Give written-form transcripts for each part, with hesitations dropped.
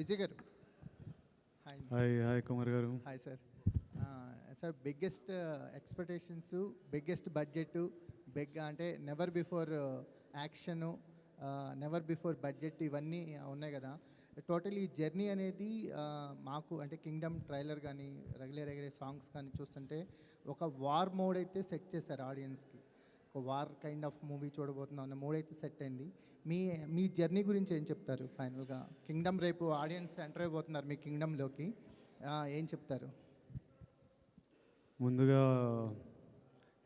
విజయ్ గారు. Hi hi hi Kumar garu. Hi sir. Sir biggest expectations, biggest budget, big అంటే never before action, never before budget ఇవన్నీ ఉన్నాయి కదా. Total ఈ జర్నీ అనేది మాకు అంటే కింగ్డమ్ ట్రైలర్ కానీ రెగ్యులర్ సాంగ్స్ కానీ చూస్తుంటే ఒక వార్ మోడ్ అయితే సెట్ చేశారు ఆడియన్స్కి. ఒక వార్ కైండ్ ఆఫ్ మూవీ చూడబోతున్నాం అన్న మోడ్ అయితే సెట్ అయింది. మీ జర్నీ గురించి ఏం చెప్తారు ఫైనల్గా? కింగ్డమ్ రేపు ఆడియన్స్ ఎంటర్ అయిపోతున్నారు మీ కింగ్డమ్లోకి, ఏం చెప్తారు? ముందుగా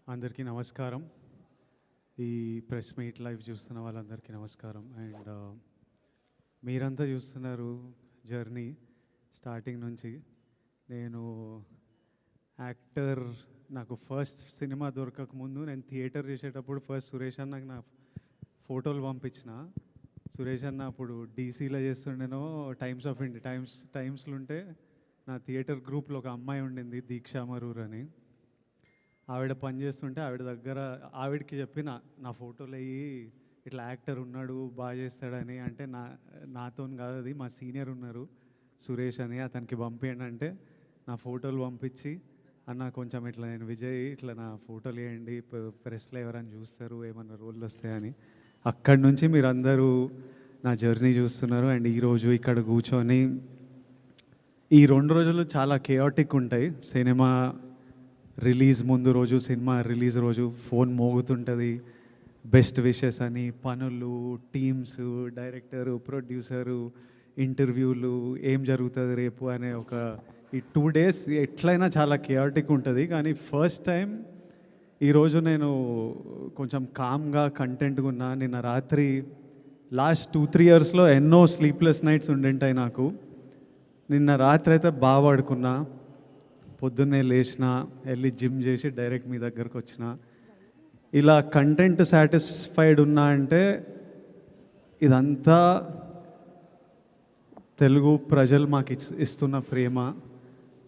అందరికీ నమస్కారం. ఈ ప్రెస్ మీట్ లైవ్ చూస్తున్న వాళ్ళందరికీ నమస్కారం. అండ్ మీరంతా చూస్తున్నారు జర్నీ స్టార్టింగ్ నుంచి. నేను యాక్టర్, నాకు ఫస్ట్ సినిమా దొరకక ముందు నేను థియేటర్ చేసేటప్పుడు ఫస్ట్ సురేష్ అన్నకు నా ఫోటోలు పంపించిన. సురేష్ అన్న అప్పుడు డీసీలో చేస్తుండేనో టైమ్స్ ఆఫ్ ఇండియా టైమ్స్లో ఉంటే నా థియేటర్ గ్రూప్లో ఒక అమ్మాయి ఉండింది, దీక్షా మరూర్ అని. ఆవిడ పని చేస్తుంటే ఆవిడ దగ్గర ఆవిడకి చెప్పిన నా ఫోటోలు అయ్యి ఇట్లా యాక్టర్ ఉన్నాడు బాగా చేస్తాడని. అంటే నాతో కాదు, అది మా సీనియర్ ఉన్నారు సురేష్ అని, అతనికి పంపించండి అంటే నా ఫోటోలు పంపించి, అన్న కొంచెం ఇట్లా నేను విజయ్ ఇట్లా నా ఫోటోలు వేయండి, ప్రెస్లో ఎవరైనా చూస్తారు ఏమన్నా రోళ్ళు వస్తాయని. అక్కడి నుంచి మీరందరూ నా జర్నీ చూస్తున్నారు. అండ్ ఈరోజు ఇక్కడ కూర్చొని ఈ 2 రోజులు చాలా కేయాటిక్ ఉంటాయి. సినిమా రిలీజ్ ముందు రోజు, సినిమా రిలీజ్ రోజు ఫోన్ మోగుతుంటుంది, బెస్ట్ విషెస్ అని, పనులు, టీమ్స్, డైరెక్టరు, ప్రొడ్యూసరు, ఇంటర్వ్యూలు, ఏం జరుగుతుంది రేపు అనే ఒక ఈ 2 days ఎట్లయినా చాలా కేయాటిక్ ఉంటుంది. కానీ ఫస్ట్ టైం ఈరోజు నేను కొంచెం కామ్గా కంటెంట్గా ఉన్నా. నిన్న రాత్రి లాస్ట్ 2-3 yearsలో ఎన్నో స్లీప్లెస్ నైట్స్ ఉండింటాయి నాకు. నిన్న రాత్రి అయితే బాగా పడుకున్నా, పొద్దున్నే లేచిన, వెళ్ళి జిమ్ చేసి డైరెక్ట్ మీ దగ్గరకు వచ్చిన. ఇలా కంటెంట్ సాటిస్ఫైడ్ ఉన్నా అంటే ఇదంతా తెలుగు ప్రజలు మాకు ఇస్తున్న ప్రేమ.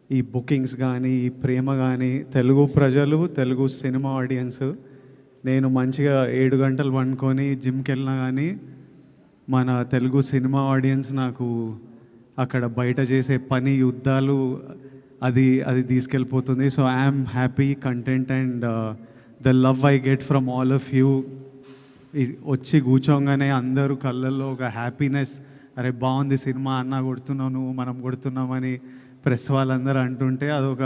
ఈ బుకింగ్స్ కానీ, ఈ ప్రేమ కానీ, తెలుగు ప్రజలు, తెలుగు సినిమా ఆడియన్స్. నేను మంచిగా 7 గంటలు పండుకొని జిమ్కి వెళ్ళినా కానీ మన తెలుగు సినిమా ఆడియన్స్ నాకు అక్కడ బయట చేసే పని, యుద్ధాలు, అది తీసుకెళ్ళిపోతుంది. So I'm happy, content and the love I get from all of you. వచ్చి కూర్చోగానే అందరూ కళ్ళల్లో ఒక హ్యాపీనెస్, అరే బాగుంది సినిమా, అన్న కొడుతున్నావు నువ్వు, మనం కొడుతున్నామని ప్రెస్ వాళ్ళందరూ అంటుంటే అదొక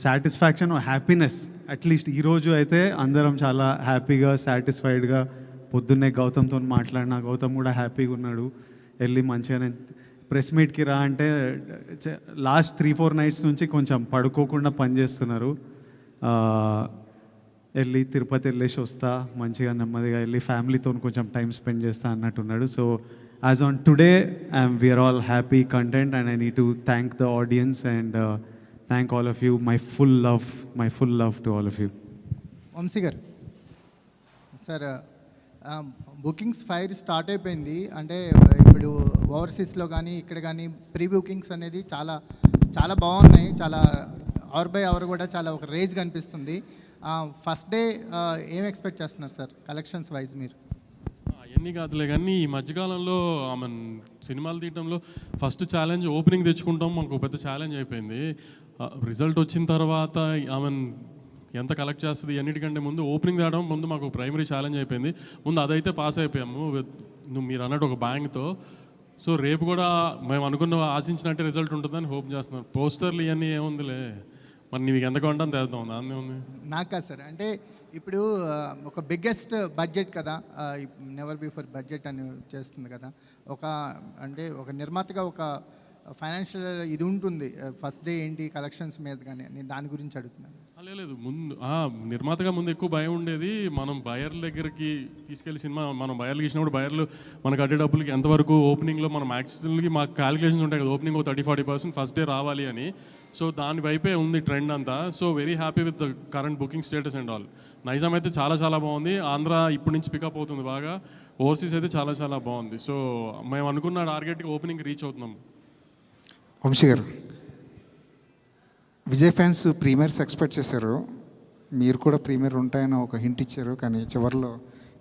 సాటిస్ఫాక్షన్, హ్యాపీనెస్. అట్లీస్ట్ ఈరోజు అయితే అందరం చాలా హ్యాపీగా, సాటిస్ఫైడ్గా. పొద్దున్నే గౌతమ్తో మాట్లాడినా, గౌతమ్ కూడా హ్యాపీగా ఉన్నాడు. వెళ్ళి మంచిగానే ప్రెస్ మీట్కి రా అంటే లాస్ట్ 3-4 nights నుంచి కొంచెం పడుకోకుండా పనిచేస్తున్నారు. వెళ్ళి తిరుపతి వెళ్ళేసి వస్తా, మంచిగా నెమ్మదిగా వెళ్ళి ఫ్యామిలీతో కొంచెం టైం స్పెండ్ చేస్తా అన్నట్టున్నాడు. So as on today we are all happy, content, and I need to thank the audience and thank all of you. My full love to all of you. Vamsi garu sir, bookings fire start అయిపోయింది. అంటే ఇప్పుడు ఓవర్సీస్లో కానీ ఇక్కడ కానీ pre bookings అనేది చాలా చాలా బాగున్నాయి. చాలా అవర్ బై అవర్ కూడా చాలా ఒక రేజ్ కనిపిస్తుంది. ఫస్ట్ డే ఏం ఎక్స్పెక్ట్ చేస్తున్నారు సార్ కలెక్షన్స్ వైజ్ మీరు? అవన్నీ కాదులే కానీ ఈ మధ్యకాలంలో సినిమాలు తీయడంలో ఫస్ట్ ఛాలెంజ్ ఓపెనింగ్ తెచ్చుకుంటాం, మనకు పెద్ద ఛాలెంజ్ అయిపోయింది. రిజల్ట్ వచ్చిన తర్వాత ఎంత కలెక్ట్ చేస్తుంది అన్నిటికంటే ముందు ఓపెనింగ్ తేవడం ముందు మాకు ప్రైమరీ ఛాలెంజ్ అయిపోయింది. ముందు అదైతే పాస్ అయిపోయాము మీరు అన్నట్టు ఒక బ్యాంక్తో. సో రేపు కూడా మేము అనుకున్న ఆశించినట్టే రిజల్ట్ ఉంటుందని హోప్ చేస్తున్నాం. పోస్టర్లు ఇవన్నీ ఏముందిలే, మరి నీకు ఎంత కొంటాను తెద్దాం, దాన్ని ఉంది. నాకా సార్, అంటే ఇప్పుడు ఒక బిగ్గెస్ట్ బడ్జెట్ కదా, నెవర్ బిఫోర్ బడ్జెట్ అని చేస్తుంది కదా. ఒక నిర్మాతగా ఒక ఫైనాన్షియల్ ఇది ఉంటుంది. ఫస్ట్ డే ఏంటి కలెక్షన్స్ మీద కానీ నేను దాని గురించి అడుగుతున్నాను. లేదు, ముందు నిర్మాతగా ముందు ఎక్కువ భయం ఉండేది. మనం బయర్ల దగ్గరికి తీసుకెళ్లి సినిమా మనం బయర్లకు ఇచ్చినప్పుడు బయర్లు మనకు అడ్డే డబ్బులకి ఎంతవరకు ఓపెనింగ్లో మనం యాక్చువల్గా మాకు క్యాలిక్యులేషన్స్ ఉంటాయి కదా, ఓపెనింగ్ 30-40% ఫస్ట్ డే రావాలి అని. సో దాని వైపే ఉంది ట్రెండ్ అంతా. So very happy with the current booking status and all. Nizam అయితే చాలా చాలా బాగుంది. ఆంధ్ర ఇప్పటి నుంచి పికప్ అవుతుంది బాగా. ఓవర్సీస్ అయితే చాలా చాలా బాగుంది. సో మేము అనుకున్న టార్గెట్కి ఓపెనింగ్ రీచ్ అవుతున్నాం. వంశీ గారు, విజయ్ ఫ్యాన్స్ ప్రీమియర్స్ ఎక్స్పెక్ట్ చేశారు, మీరు కూడా ప్రీమియర్ ఉంటాయని ఒక హింట్ ఇచ్చారు. కానీ చివరిలో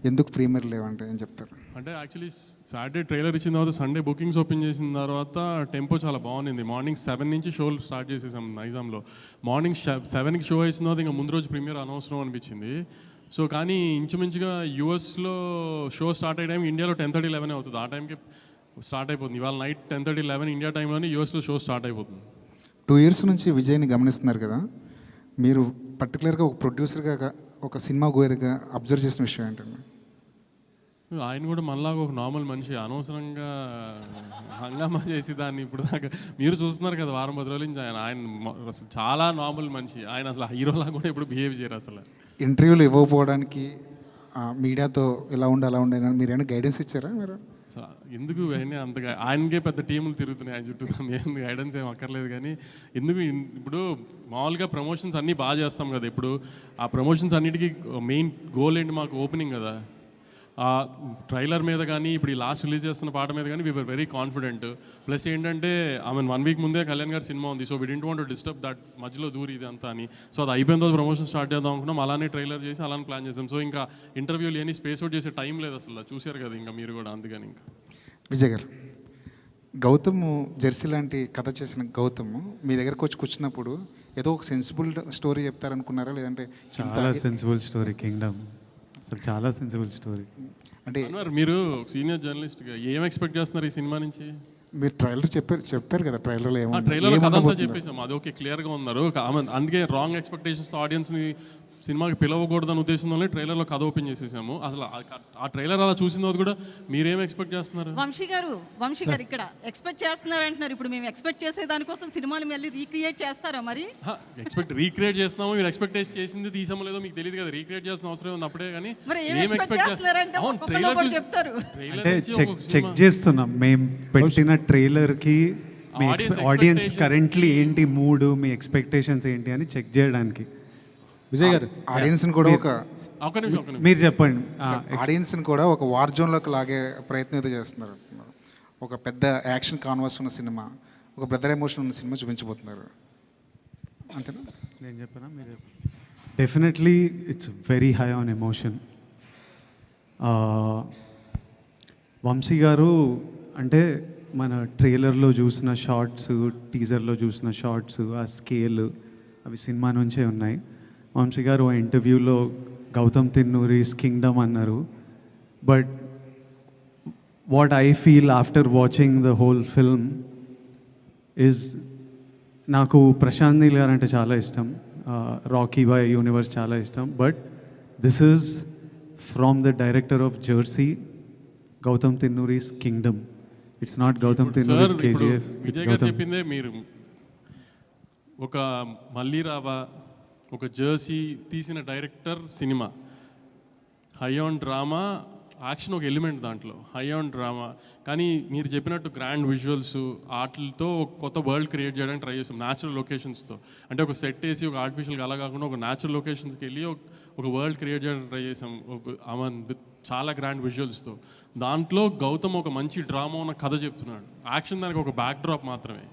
ఎందుకు ప్రీమియర్ లేవంటే ఏం చెప్తారు? అంటే యాక్చువల్లీ సాటర్డే ట్రైలర్ ఇచ్చిన తర్వాత సండే బుకింగ్స్ ఓపెన్ చేసిన తర్వాత టెంపో చాలా బాగుంది. మార్నింగ్ 7 నుంచి షోలు స్టార్ట్ చేసేసాం నైజాంలో. మార్నింగ్ 7కి షో వేసిన తర్వాత ఇంకా ముందు రోజు ప్రీమియర్ అనవసరం అనిపించింది. సో కానీ ఇంచుమించుగా యూఎస్లో షో స్టార్ట్ అయ్యే టైం ఇండియాలో 10:30, 11 అవుతుంది. ఆ టైంకి స్టార్ట్ అయిపోతుంది. ఇవాళ నైట్ 10:30, 11 ఇండియా టైంలోనే యూఎస్లో షో స్టార్ట్ అయిపోతుంది. 2 years నుంచి విజయ్ని గమనిస్తున్నారు కదా, మీరు పర్టికులర్గా ఒక ప్రొడ్యూసర్గా, ఒక సినిమా గోయర్గా అబ్జర్వ్ చేసిన విషయం ఏంటండి? ఆయన కూడా మనలాగా ఒక నార్మల్ మనిషి. అనవసరంగా హంగామా చేసి దాన్ని ఇప్పుడు దాకా మీరు చూస్తున్నారు కదా, వారం 10 రోజుల నుంచి ఆయన అసలు చాలా నార్మల్ మనిషి. ఆయన అసలు హీరోలా కూడా ఇప్పుడు బిహేవ్ చేయరు అసలు. ఇంటర్వ్యూలు ఇవ్వకపోవడానికి మీడియాతో ఇలా ఉండి అలా ఉండే మీరు ఏమైనా గైడెన్స్ ఇచ్చారా మీరు? ఎందుకు అయినా అంతగా ఆయనకే పెద్ద టీములు తిరుగుతున్నాయి ఆయన చుట్టూ, మేము గైడెన్స్ ఏం అక్కర్లేదు. కానీ ఎందుకు ఇప్పుడు మామూలుగా ప్రమోషన్స్ అన్నీ బాగా చేస్తాం కదా, ఇప్పుడు ఆ ప్రమోషన్స్ అన్నిటికీ మెయిన్ గోల్ ఏంటి, మాకు ఓపెనింగ్ కదా. ఆ ట్రైలర్ మీద కానీ ఇప్పుడు ఈ లాస్ట్ రిలీజ్ చేస్తున్న పాట మీద కానీ వీఆర్ వెరీ కాన్ఫిడెంట్. ప్లస్ ఏంటంటే ఆమె 1 week ముందే కళ్యాణ్ గారి సినిమా ఉంది. So we didn't want to disturb that, మధ్యలో దూరి ఇది అంతా అని. సో అది అయిపోయిన తర్వాత ప్రమోషన్ స్టార్ట్ చేద్దాం అనుకున్నాం. అలానే ట్రైలర్ చేసి అలానే ప్లాన్ చేసాం. సో ఇంకా ఇంటర్వ్యూలు ఏని స్పేస్ అవుట్ చేసే టైం లేదు అసలు. చూశారు కదా ఇంకా మీరు కూడా, అందుకని ఇంకా. విజయ్ గారు, గౌతమ్ జెర్సీ లాంటి కథ చేసిన గౌతమ్ మీ దగ్గరకు వచ్చి కూర్చున్నప్పుడు ఏదో ఒక సెన్సిబుల్ స్టోరీ చెప్తారనుకున్నారా, లేదంటే చాలా సెన్సిబుల్ స్టోరీ కింగ్డమ్, అసలు చాలా సెన్సిబుల్ స్టోరీ. అంటే మీరు సీనియర్ జర్నలిస్ట్గా ఏం ఎక్స్పెక్ట్ చేస్తున్నారు ఈ సినిమా నుంచి? మీరు ట్రైలర్ చెప్పారు కదా, ట్రైలర్లో ట్రైలర్ కథ అంతా చెప్పేసాం, అది ఓకే, క్లియర్గా ఉన్నారు. అందుకే రాంగ్ ఎక్స్పెక్టేషన్స్ ఆడియన్స్ని సినిమాకి పిలవకూడదని ఉద్దేశంలోనే ట్రైలర్లో కథ ఓపెన్ చేసేసాము. అసలు ఆ ట్రైలర్ అలా చూసిన తర్వాత కూడా మీరేం ఎక్స్పెక్ట్ చేస్తున్నారు? వంశీ గారు ఇక్కడ ఎక్స్పెక్ట్ చేస్తున్నారు అంటున్నారు. ఇప్పుడు మేము ఎక్స్పెక్ట్ చేసే దానికోసం సినిమాని మళ్ళీ రీక్రియేట్ చేస్తారా మరి? రీక్రియేట్ చేస్తున్నాము, మీరు ఎక్స్పెక్ట్ చేసింది తీసామో లేదో మీకు తెలియదు కదా, రీక్రియేట్ చేసిన అవసరం ఉంది అప్పుడే. కానీ ఏం ఎక్స్పెక్ట్ చేస్తున్నారంటే చెప్తారు. అంటే చెక్ చేస్తున్నాం మేము పెట్టిన ట్రైలర్కి మీ ఆడియన్స్ కరెంట్లీ ఏంటి మూడు, మీ ఎక్స్పెక్టేషన్స్ ఏంటి అని చెక్ చేయడానికి. విజయ్ గారు, ఆడియన్స్ని కూడా మీరు చెప్పండి. ఆడియన్స్ని కూడా ఒక వార్ జోన్లోకి లాగే ప్రయత్నం అయితే చేస్తున్నారు. ఒక పెద్ద యాక్షన్ కాన్వాస్ ఉన్న సినిమా, ఒక బ్రదర్ ఎమోషన్ ఉన్న సినిమా చూపించబోతున్నారు, అంతేనా? నేను చెప్పనా, మీరు చెప్పండి. Definitely it's very high on emotion. Vamsi గారు అంటే మన ట్రైలర్లో చూసిన షార్ట్స్, టీజర్లో చూసిన షార్ట్స్, ఆ స్కేల్ అవి సినిమా నుంచే ఉన్నాయి. వంశీ గారు ఆ ఇంటర్వ్యూలో గౌతమ్ తిన్నూరిస్ కింగ్డమ్ అన్నారు. But what I feel after watching the whole film is, నాకు ప్రశాంత్ నీల్ గారు అంటే చాలా ఇష్టం, రాకీ బాయ్ యూనివర్స్ చాలా ఇష్టం. But this is from the director of Jersey, Gautam Tinnuri's Kingdom. It's not Gautam Tinnuri's KGF. Vijay garu చెప్పిందే మీరు ఒక మళ్ళీ రావా, ఒక జెర్సీ తీసిన డైరెక్టర్ సినిమా, హై ఆన్ డ్రామా, యాక్షన్ ఒక ఎలిమెంట్ దాంట్లో, హై ఆన్ డ్రామా. కానీ మీరు చెప్పినట్టు గ్రాండ్ విజువల్స్ ఆటలతో ఒక కొత్త వరల్డ్ క్రియేట్ చేయడానికి ట్రై చేస్తాం, న్యాచురల్ లొకేషన్స్తో. అంటే ఒక సెట్ వేసి ఒక ఆర్టిఫిషియల్గా అలా కాకుండా ఒక న్యాచురల్ లొకేషన్స్కి వెళ్ళి ఒక వరల్డ్ క్రియేట్ చేయడానికి ట్రై చేసాం, విత్ చాలా గ్రాండ్ విజువల్స్తో. దాంట్లో గౌతమ్ ఒక మంచి డ్రామా ఉన్న కథ చెప్తున్నాడు, యాక్షన్ దానికి ఒక బ్యాక్ డ్రాప్ మాత్రమే.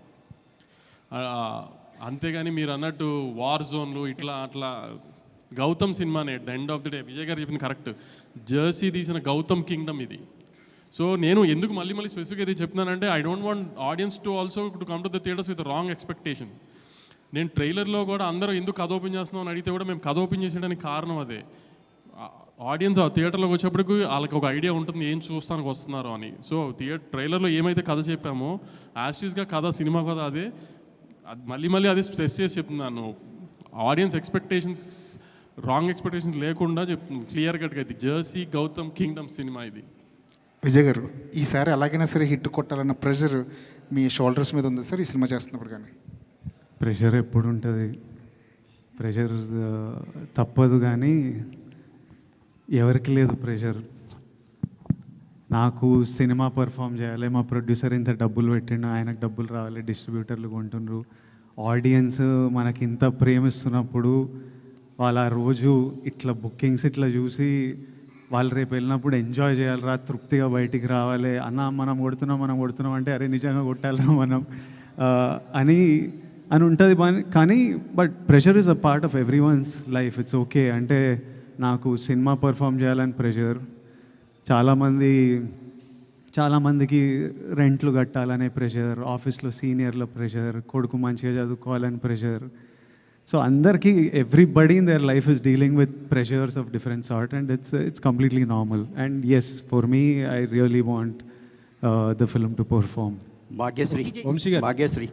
అంతేగాని మీరు అన్నట్టు వార్ జోన్లు ఇట్లా అట్లా గౌతమ్ సినిమానే. At the end of the day Vijay గారు చెప్పింది కరెక్ట్, జెర్సీ తీసిన గౌతమ్ కింగ్డమ్ ఇది. సో నేను ఎందుకు మళ్ళీ స్పెసిఫిక్గా ఇది చెప్తున్నానంటే, I don't want audience to also to come to the theatres with wrong expectation. నేను ట్రైలర్లో కూడా అందరూ ఎందుకు కథ ఓపెన్ చేస్తున్నాం అని అడిగితే కూడా మేము కథ ఓపెన్ చేసేయడానికి కారణం అదే. ఆడియన్స్ ఆ థియేటర్లోకి వచ్చేప్పటికి వాళ్ళకి ఒక ఐడియా ఉంటుంది ఏం చూస్తానికి వస్తున్నారు అని. సో ట్రైలర్లో ఏమైతే కథ చెప్పామో యాస్టీస్గా కథ, సినిమా కథ అదే. మళ్ళీ అది స్ట్రెస్ చేసి చెప్తున్నాను, ఆడియన్స్ ఎక్స్పెక్టేషన్స్, రాంగ్ ఎక్స్పెక్టేషన్స్ లేకుండా చెప్తున్నాను క్లియర్ కట్గా, ఇది జెర్సీ గౌతమ్ కింగ్డమ్ సినిమా ఇది. విజయ్ గారు, ఈసారి ఎలాగైనా సరే హిట్ కొట్టాలన్న ప్రెషర్ మీ షోల్డర్స్ మీద ఉంది సార్ ఈ సినిమా చేస్తున్నప్పుడు? కానీ ప్రెషర్ ఎప్పుడు ఉంటుంది, ప్రెషర్ తప్పదు, కానీ ఎవరికి లేదు ప్రెషర్. నాకు సినిమా పర్ఫామ్ చేయాలి, మా ప్రొడ్యూసర్ ఇంత డబ్బులు పెట్టిండు, ఆయనకు డబ్బులు రావాలి, డిస్ట్రిబ్యూటర్లు కొంటుండ్రు, ఆడియన్స్ మనకి ఇంత ప్రేమిస్తున్నప్పుడు వాళ్ళ రోజు ఇట్లా బుకింగ్స్ ఇట్లా చూసి వాళ్ళు రేపు వెళ్ళినప్పుడు ఎంజాయ్ చేయాలిరా, తృప్తిగా బయటికి రావాలి, అన్న మనం కొడుతున్నాం అంటే అరే నిజంగా కొట్టాలరా మనం అని ఉంటుంది. కానీ but pressure is a part of every one's life. It's okay. అంటే నాకు సినిమా పర్ఫామ్ చేయాలని ప్రెషర్, చాలామందికి రెంట్లు కట్టాలనే ప్రెషర్, ఆఫీస్లో సీనియర్ల ప్రెషర్, కొడుకు మంచిగా చదువుకోవాలని ప్రెషర్. సో అందరికీ everybody in their life is dealing with pressures of different sort and it's completely normal. And yes, for me I really want the film to perform. Bhagyashri, Vamsi garu. Bhagyashri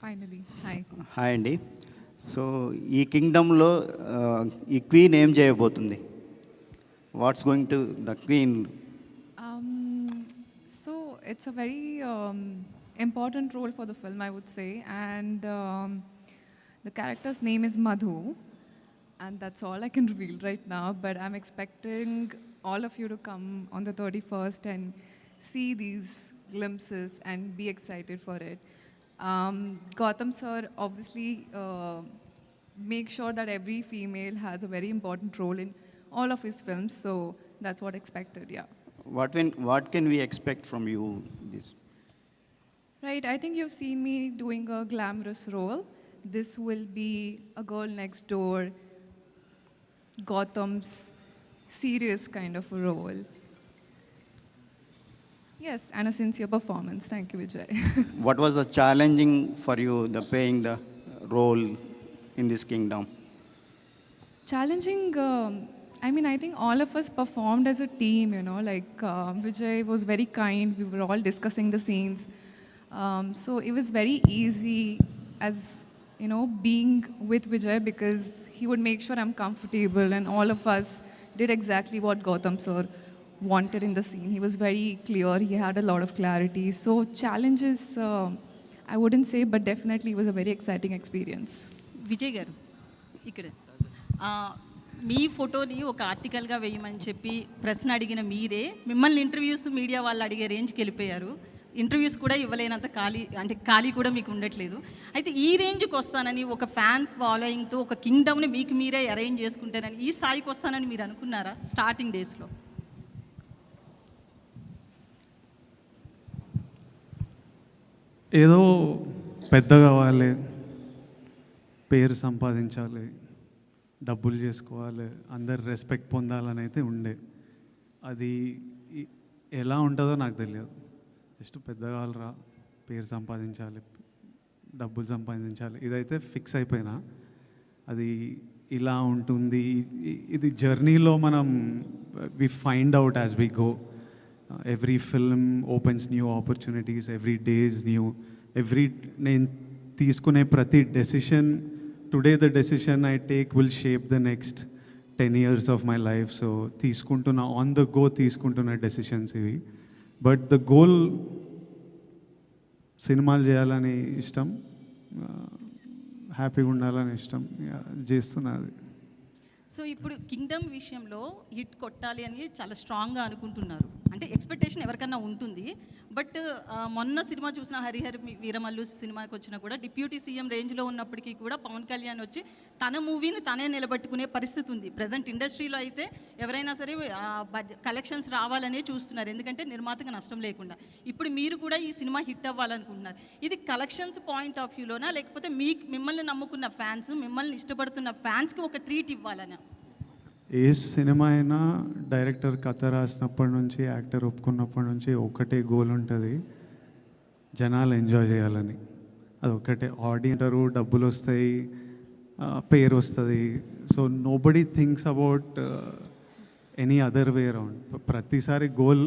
finally hi. Hi అండి. So ఈ కింగ్డమ్లో ఈ queen ఏం చేయబోతుంది? What's going to the queen? So it's a very important role for the film, I would say, and the character's name is Madhu, and that's all I can reveal right now, but I'm expecting all of you to come on the 31st and see these glimpses and be excited for it. Gautam sir obviously make sure that every female has a very important role in all of his films, so that's what expected. Yeah. What can we expect from you this? Right, I think you've seen me doing a glamorous role. This will be a girl next door, Gautam's serious kind of a role. Yes, and a sincere performance. Thank you, Vijay. What was the challenging for you, the playing the role in this kingdom? Challenging, I mean, I think all of us performed as a team, you know, like Vijay was very kind. We were all discussing the scenes. So it was very easy as, you know, being with Vijay because he would make sure I'm comfortable, and all of us did exactly what Gautam sir wanted in the scene. He was very clear. He had a lot of clarity. So challenges, I wouldn't say, but definitely it was a very exciting experience. Vijay గారు ఇక్కడ మీ ఫోటోని ఒక ఆర్టికల్గా వేయమని చెప్పి ప్రశ్న అడిగిన మీరే మిమ్మల్ని ఇంటర్వ్యూస్ మీడియా వాళ్ళు అడిగే రేంజ్కి వెళ్ళిపోయారు. ఇంటర్వ్యూస్ కూడా ఇవ్వలేనంత ఖాళీ కూడా మీకు ఉండట్లేదు. అయితే ఈ రేంజ్కి వస్తానని, ఒక ఫ్యాన్ ఫాలోయింగ్తో ఒక కింగ్డమ్ని మీకు మీరే అరేంజ్ చేసుకుంటారని, ఈ స్థాయికి వస్తానని మీరు అనుకున్నారా స్టార్టింగ్ డేస్లో? ఏదో పెద్ద కావాలి, పేరు సంపాదించాలి, డబ్బులు చేసుకోవాలి, అందరు రెస్పెక్ట్ పొందాలని అయితే ఉండే. అది ఎలా ఉంటుందో నాకు తెలియదు. జస్ట్ పెద్ద కావాలరా, పేరు సంపాదించాలి, డబ్బులు సంపాదించాలి, ఇదైతే ఫిక్స్ అయిపోయినా. అది ఇలా ఉంటుంది. ఇది జర్నీలో మనం we find out as we go. Every film opens new opportunities, every day is new. నేను తీసుకునే ప్రతి decision, today the decision I take will shape the next 10 years of my life. So తీసుకుంటున్న ఆన్ ద గో తీసుకుంటున్న decisions ఇవి. But the goal సినిమాలు చేయాలని ఇష్టం, హ్యాపీగా ఉండాలని ఇష్టం, చేస్తున్నది. సో ఇప్పుడు కింగ్డమ్ విషయంలో హిట్ కొట్టాలి అని చాలా స్ట్రాంగ్గా అనుకుంటున్నారు. అంటే ఎక్స్పెక్టేషన్ ఎవరికన్నా ఉంటుంది. బట్ మొన్న సినిమా చూసిన హరిహర వీరమల్లు సినిమాకి వచ్చినా కూడా డిప్యూటీ సీఎం రేంజ్లో ఉన్నప్పటికీ కూడా పవన్ కళ్యాణ్ వచ్చి తన మూవీని తనే నిలబెట్టుకునే పరిస్థితి ఉంది. ప్రజెంట్ ఇండస్ట్రీలో అయితే ఎవరైనా సరే కలెక్షన్స్ రావాలనే చూస్తున్నారు, ఎందుకంటే నిర్మాతకు నష్టం లేకుండా. ఇప్పుడు మీరు కూడా ఈ సినిమా హిట్ అవ్వాలనుకుంటున్నారు. ఇది కలెక్షన్స్ పాయింట్ ఆఫ్ వ్యూలోనా, లేకపోతే మిమ్మల్ని నమ్ముకున్న ఫ్యాన్స్, మిమ్మల్ని ఇష్టపడుతున్న ఫ్యాన్స్కి ఒక ట్రీట్ ఇవ్వాలనా? ఏ సినిమా అయినా డైరెక్టర్ కథ రాసినప్పటి నుంచి, యాక్టర్ ఒప్పుకున్నప్పటి నుంచి ఒకటే గోల్ ఉంటుంది, జనాలు ఎంజాయ్ చేయాలని. అది ఒకటే. ఆడియన్సరు, డబ్బులు వస్తాయి, పేరు వస్తుంది. So nobody thinks about any other way around. ప్రతిసారి గోల్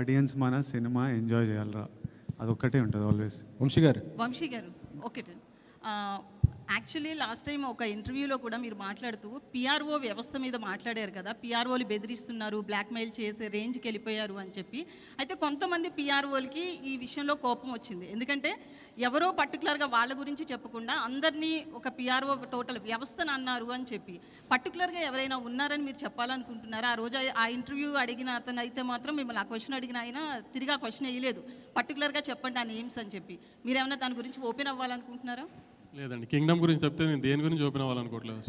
ఆడియన్స్ మన సినిమా ఎంజాయ్ చేయాలరా, అదొక్కటే ఉంటుంది ఆల్వేస్. వంశీ గారు ఓకే. యాక్చువల్లీ లాస్ట్ టైం ఒక ఇంటర్వ్యూలో కూడా మీరు మాట్లాడుతూ పిఆర్ఓ వ్యవస్థ మీద మాట్లాడారు కదా, పిఆర్ఓలు బెదిరిస్తున్నారు, బ్లాక్మెయిల్ చేసే రేంజ్కి వెళ్ళిపోయారు అని చెప్పి. అయితే కొంతమంది పిఆర్ఓలకి ఈ విషయంలో కోపం వచ్చింది. ఎందుకంటే ఎవరో పర్టికులర్గా వాళ్ళ గురించి చెప్పకుండా అందరినీ ఒక పిఆర్ఓ టోటల్ వ్యవస్థను అన్నారు అని చెప్పి. పర్టికులర్గా ఎవరైనా ఉన్నారని మీరు చెప్పాలనుకుంటున్నారా? ఆ రోజు ఆ ఇంటర్వ్యూ అడిగిన అతను అయితే మాత్రం మిమ్మల్ని ఆ క్వశ్చన్ అడిగిన ఆయన తిరిగి ఆ క్వశ్చన్ వేయలేదు, పర్టికులర్గా చెప్పండి ఆ నేమ్స్ అని చెప్పి. మీరేమైనా దాని గురించి ఓపెన్ అవ్వాలనుకుంటున్నారా? లేదండి, కింగ్డమ్ గురించి చెప్తే నేను దేని గురించి ఓపెన్ అవ్వాలనుకోవట్లేదు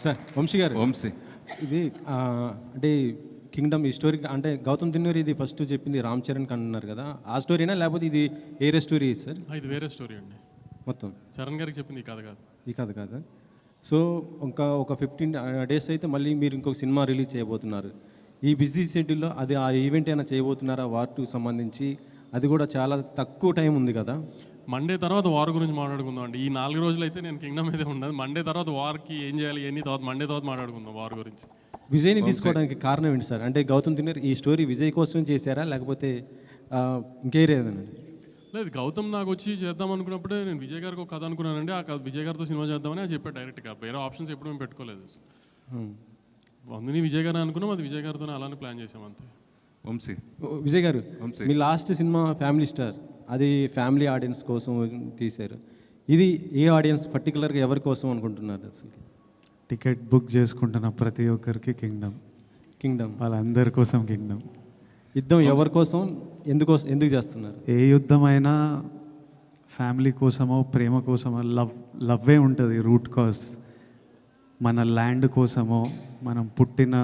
సార్. వంశీ ఇది అంటే కింగ్డమ్ ఈ స్టోరీ అంటే గౌతమ్ దిన్నూరి ఇది ఫస్ట్ చెప్పింది రామ్ చరణ్ అన్నారు కదా, ఆ స్టోరీనా లేకపోతే ఇది వేరే స్టోరీ సార్? ఇది వేరే స్టోరీ అండి. మొత్తం చరణ్ గారికి చెప్పింది ఈ కథ కాదు. ఈ కథ కాదు. సో ఇంకా ఒక 15 డేస్ అయితే మళ్ళీ మీరు ఇంకొక సినిమా రిలీజ్ చేయబోతున్నారు. ఈ బిజీ షెడ్యూల్లో అది ఆ ఈవెంట్ అయినా చేయబోతున్నారా వార్ 2 సంబంధించి? అది కూడా చాలా తక్కువ టైం ఉంది కదా. మండే తర్వాత వార్ గురించి మాట్లాడుకుందాం అండి. ఈ 4 రోజులు అయితే నేను కింగ్డమ్ అయితే ఉండదు. మండే తర్వాత వార్కి ఏం చేయాలి ఎన్ని తర్వాత మండే తర్వాత మాట్లాడుకుందాం వార్ గురించి. విజయ్ని తీసుకోవడానికి కారణం ఏంటి సార్? అంటే గౌతమ్ తిన్నర్ ఈ స్టోరీ విజయ్ కోసం చేశారా లేకపోతే ఇంకేరేదనండి? లేదు, గౌతమ్ నాకు వచ్చి చేద్దాం అనుకున్నప్పుడే నేను విజయ్ గారికి ఒక కథ అనుకున్నానండి. ఆ కథ విజయ్ గారితో సినిమా చేద్దామని అది చెప్పాడు డైరెక్ట్గా. వేరే ఆప్షన్స్ ఎప్పుడు మేము పెట్టుకోలేదు. అందుని విజయ్ గారు అనుకున్నాం, అది విజయ్ గారితో అలానే ప్లాన్ చేసాం అంతే. విజయ్ గారు, మీ లాస్ట్ సినిమా ఫ్యామిలీ స్టార్, అది ఫ్యామిలీ ఆడియన్స్ కోసం తీశారు. ఇది ఏ ఆడియన్స్ పర్టికులర్గా ఎవరి కోసం అనుకుంటున్నారు అసలు? టికెట్ బుక్ చేసుకుంటున్న ప్రతి ఒక్కరికి కింగ్డమ్ వాళ్ళందరి కోసం కింగ్డమ్. యుద్ధం ఎవరి కోసం, ఎందుకు చేస్తున్నారు? ఏ యుద్ధమైనా ఫ్యామిలీ కోసమో ప్రేమ కోసమో లవ్వే ఉంటుంది రూట్ కాజ్. మన ల్యాండ్ కోసమో మనం పుట్టిన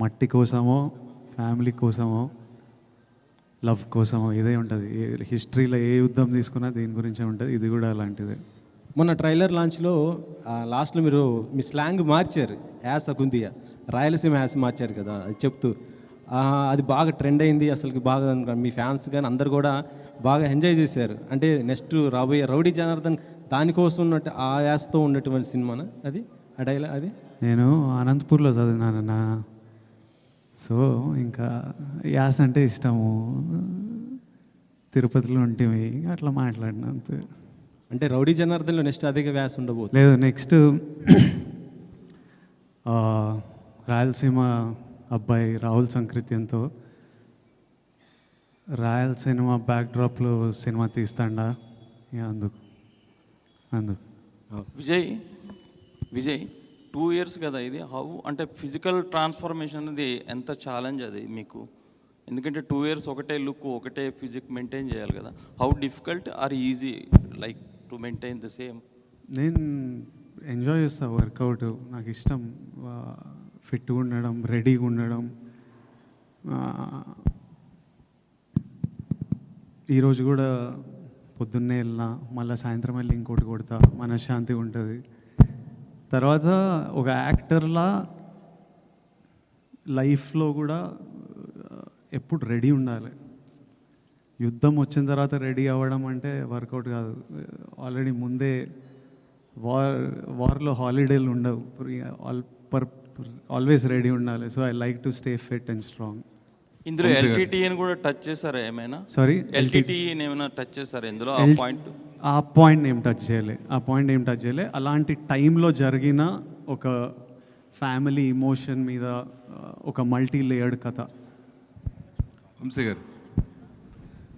మట్టి కోసమో ఫ్యామిలీ కోసమో లవ్ కోసమో ఇదే ఉంటుంది. హిస్టరీలో ఏ యుద్ధం తీసుకున్నా దీని గురించే ఉంటుంది. ఇది కూడా అలాంటిదే. మొన్న ట్రైలర్ లాంచ్లో లాస్ట్లో మీరు మీ స్లాంగ్ మార్చారు, యాస కుందియా రాయలసీమ యాస మార్చారు కదా, అది చెప్తూ అది బాగా ట్రెండ్ అయింది. అసలుకి బాగా మీ ఫ్యాన్స్ కానీ అందరు కూడా బాగా ఎంజాయ్ చేశారు. అంటే నెక్స్ట్ రాబోయే రౌడీ జనార్దన్ దానికోసం ఉన్నట్టు ఆ యాసతో ఉన్నటువంటి సినిమానా అది, ఆ డైలాగ్ అది? నేను అనంతపూర్లో చదివినానన్న, సో ఇంకా యాస అంటే ఇష్టము. తిరుపతిలో ఉంటేవి అట్లా మాట్లాడిన అంతే. అంటే రౌడీ జనార్దన్లో నెక్స్ట్ అధిక వ్యాస ఉండబోతుంది? లేదు, నెక్స్ట్ రాయలసీమ అబ్బాయి రాహుల్ సంకృత్యంతో రాయలసీమ బ్యాక్డ్రాప్లో సినిమా తీస్తాడా అందుకు. విజయ్ 2 years కదా ఇది. హౌ అంటే ఫిజికల్ ట్రాన్స్ఫర్మేషన్ అనేది ఎంత ఛాలెంజ్ అది మీకు? ఎందుకంటే 2 years ఒకటే లుక్ ఒకటే ఫిజిక్ మెయింటైన్ చేయాలి కదా. How difficult or easy like to maintain the same? నేను ఎంజాయ్ చేస్తాను వర్కౌట్, నాకు ఇష్టం. ఫిట్గా ఉండడం, రెడీగా ఉండడం. ఈరోజు కూడా పొద్దున్నే వెళ్ళినా మళ్ళీ సాయంత్రం వెళ్ళి ఇంకోటి కొడతా, మనశ్శాంతిగా ఉంటుంది. తర్వాత ఒక యాక్టర్లా లైఫ్లో కూడా ఎప్పుడు రెడీ ఉండాలి. యుద్ధం వచ్చిన తర్వాత రెడీ అవ్వడం అంటే వర్కౌట్ కాదు. ఆల్రెడీ ముందే వార్లో హాలిడేలు ఉండవు, ఆల్వేస్ రెడీ ఉండాలి. So I like to stay fit and strong. ఇందులో ఎల్టీటీని కూడా టచ్ చేశారా ఏమైనా? సారీ, ఎల్టీటీని ఏమైనా టచ్ చేశారా ఇందులో? ఆ పాయింట్ ఏం టచ్ చేయలే. అలాంటి టైంలో జరిగిన ఒక ఫ్యామిలీ ఇమోషన్ మీద ఒక మల్టీ లేయర్డ్ కథ. వంశీ గారు,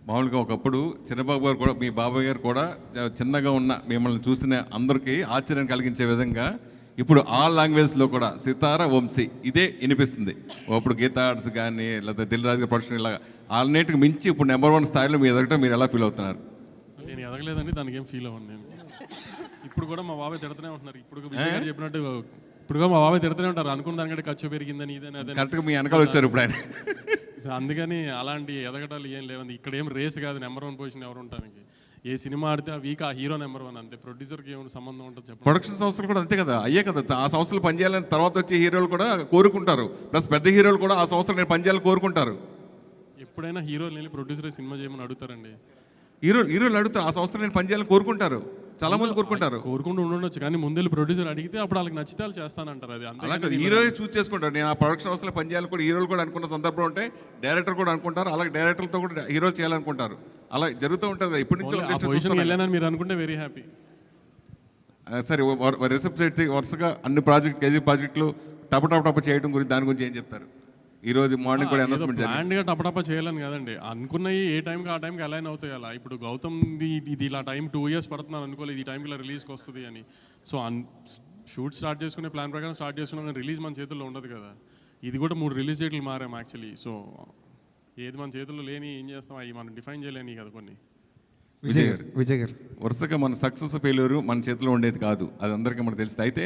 మామూలుగా ఒకప్పుడు చిన్నబాబు గారు కూడా, మీ బాబాయ్ గారు కూడా చిన్నగా ఉన్న మిమ్మల్ని చూసిన అందరికీ ఆశ్చర్యం కలిగించే విధంగా ఇప్పుడు ఆల్ లాంగ్వేజ్లో కూడా సితార వంశీ ఇదే వినిపిస్తుంది. అప్పుడు గీతా ఆర్ట్స్ కానీ లేదా దిల్రాజు గారి ప్రొడక్షన్ ఇలాగా అన్నిటికి మించి ఇప్పుడు నెంబర్ 1 స్థాయిలో మీ ఎదగటం మీరు ఎలా ఫీల్ అవుతున్నారు? నేను ఎదగలేదండి, దానికి ఏం ఫీల్ అవ్వండి. నేను ఇప్పుడు కూడా మా బాబాయ్ తిడుతూనే ఉంటున్నారు. ఇప్పుడు విజయ్ గారు చెప్పినట్టు ఇప్పుడు కూడా మా బాబాయ్ తిడుతూనే ఉంటారు. అనుకున్న దానికంటే ఖర్చు పెరిగిందని ఇదని అదే. కరెక్ట్గా మీ వెనకాల వచ్చారు ఇప్పుడు ఆయన. సో అందుకని అలాంటి ఎదగటాలు ఏం లేవండి. ఇక్కడ ఏం రేస్ కాదు నెంబర్ 1 పొజిషన్ ఎవరు ఉండడానికి. ఏ సినిమా ఆడితే ఆ వీక్ ఆ హీరో నెంబర్ 1 అంతే. ప్రొడ్యూసర్కి ఏమైనా సంబంధం ఉంటుంది చెప్పండి. ప్రొడక్షన్ సంస్థలు కూడా అంతే కదా, అయ్యే కదా. ఆ సంస్థలు పనిచేయాలని తర్వాత వచ్చే హీరోలు కూడా కోరుకుంటారు. ప్లస్ పెద్ద హీరోలు కూడా ఆ సంస్థలు నేను పనిచేయాలని కోరుకుంటారు. ఎప్పుడైనా హీరోలు వెళ్ళి ప్రొడ్యూసర్ సినిమా చేయమని అడుగుతారండి. హీరోలు అడుగుతారు, ఆ సంస్థలు నేను పనిచేయాలని కోరుకుంటారు. చాలా మంది కోరుకుంటారు. కోరుకుంటూ ఉండొచ్చు, కానీ ముందు ప్రొడ్యూసర్ అడిగితే అప్పుడు వాళ్ళకి నచ్చితే వాళ్ళు చేస్తానంటారు. అది అలాగే హీరో చూస్ చేసుకుంటారు. నేను ఆ ప్రొడక్షన్ సంస్థలో పనిచేయాలని కూడా హీరోలు కూడా అనుకున్న సందర్భం ఉంటే డైరెక్టర్ కూడా అనుకుంటారు. అలాగే డైరెక్టర్లతో కూడా హీరోలు చేయాలనుకుంటారు. అలా జరుగుతూ ఉంటుంది. ఇప్పటి నుంచి వెళ్ళానని మీరు అనుకుంటే వెరీ హ్యాపీ. సరే, రిసెప్ట్ వరుసగా అన్ని కేజీ ప్రాజెక్టులు టప చేయడం గురించి దాని గురించి ఏం చెప్తారు? ఈరోజు మార్నింగ్ కూడా అనౌన్స్మెంట్ ప్లాన్గా టపటపా చేయాలని కదండి. అనుకున్నవి ఏ టైంకి ఆ టైంకి అలైన్ అవుతాయి. అలా ఇప్పుడు గౌతమ్ ఇది ఇలా టైం 2 years పడుతున్నాను అనుకోలేదు ఈ టైంకి ఇలా రిలీజ్కి వస్తుంది అని. సో షూట్ స్టార్ట్ చేసుకునే ప్లాన్ ప్రకారం స్టార్ట్ చేసుకున్నాం, కానీ రిలీజ్ మన చేతుల్లో ఉండదు కదా. ఇది కూడా 3 రిలీజ్ డేట్లు మారాం యాక్చువల్లీ. సో ఏది మన చేతుల్లో లేని ఏం చేస్తాం, అవి మనం డిఫైన్ చేయలేని కదా కొన్ని. విజయ్ గారు వరుసగా మన సక్సెస్ ఫెయిల్యూరు మన చేతిలో ఉండేది కాదు, అది అందరికీ మనకు తెలుస్తుంది. అయితే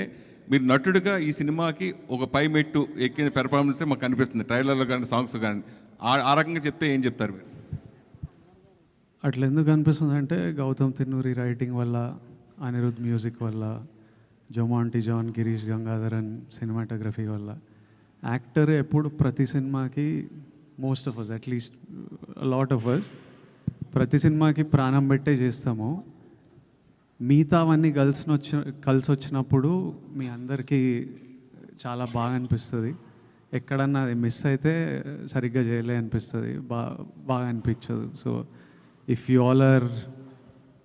మీరు నటుడిగా ఈ సినిమాకి ఒక పై మెట్టు ఎక్కిన పెర్ఫార్మెన్సే మాకు కనిపిస్తుంది, ట్రైలర్లో కానీ సాంగ్స్ కానీ. ఆ రకంగా చెప్తే ఏం చెప్తారు మీరు? అట్లా ఎందుకు అనిపిస్తుంది అంటే గౌతమ్ తిన్నూరి రైటింగ్ వల్ల, అనిరుద్ మ్యూజిక్ వల్ల, జొమాంటి జాన్, గిరీష్ గంగాధరన్ సినిమాటోగ్రఫీ వల్ల. యాక్టర్ ఎప్పుడు ప్రతి సినిమాకి most of us, at least lot of us, ప్రతి సినిమాకి ప్రాణం పెట్టే చేస్తాము. మిగతావన్నీ కలిసి వచ్చినప్పుడు మీ అందరికీ చాలా బాగా అనిపిస్తుంది. ఎక్కడన్నా అది మిస్ అయితే సరిగ్గా చేయలే అనిపిస్తుంది, బాగా అనిపించదు. So if you all are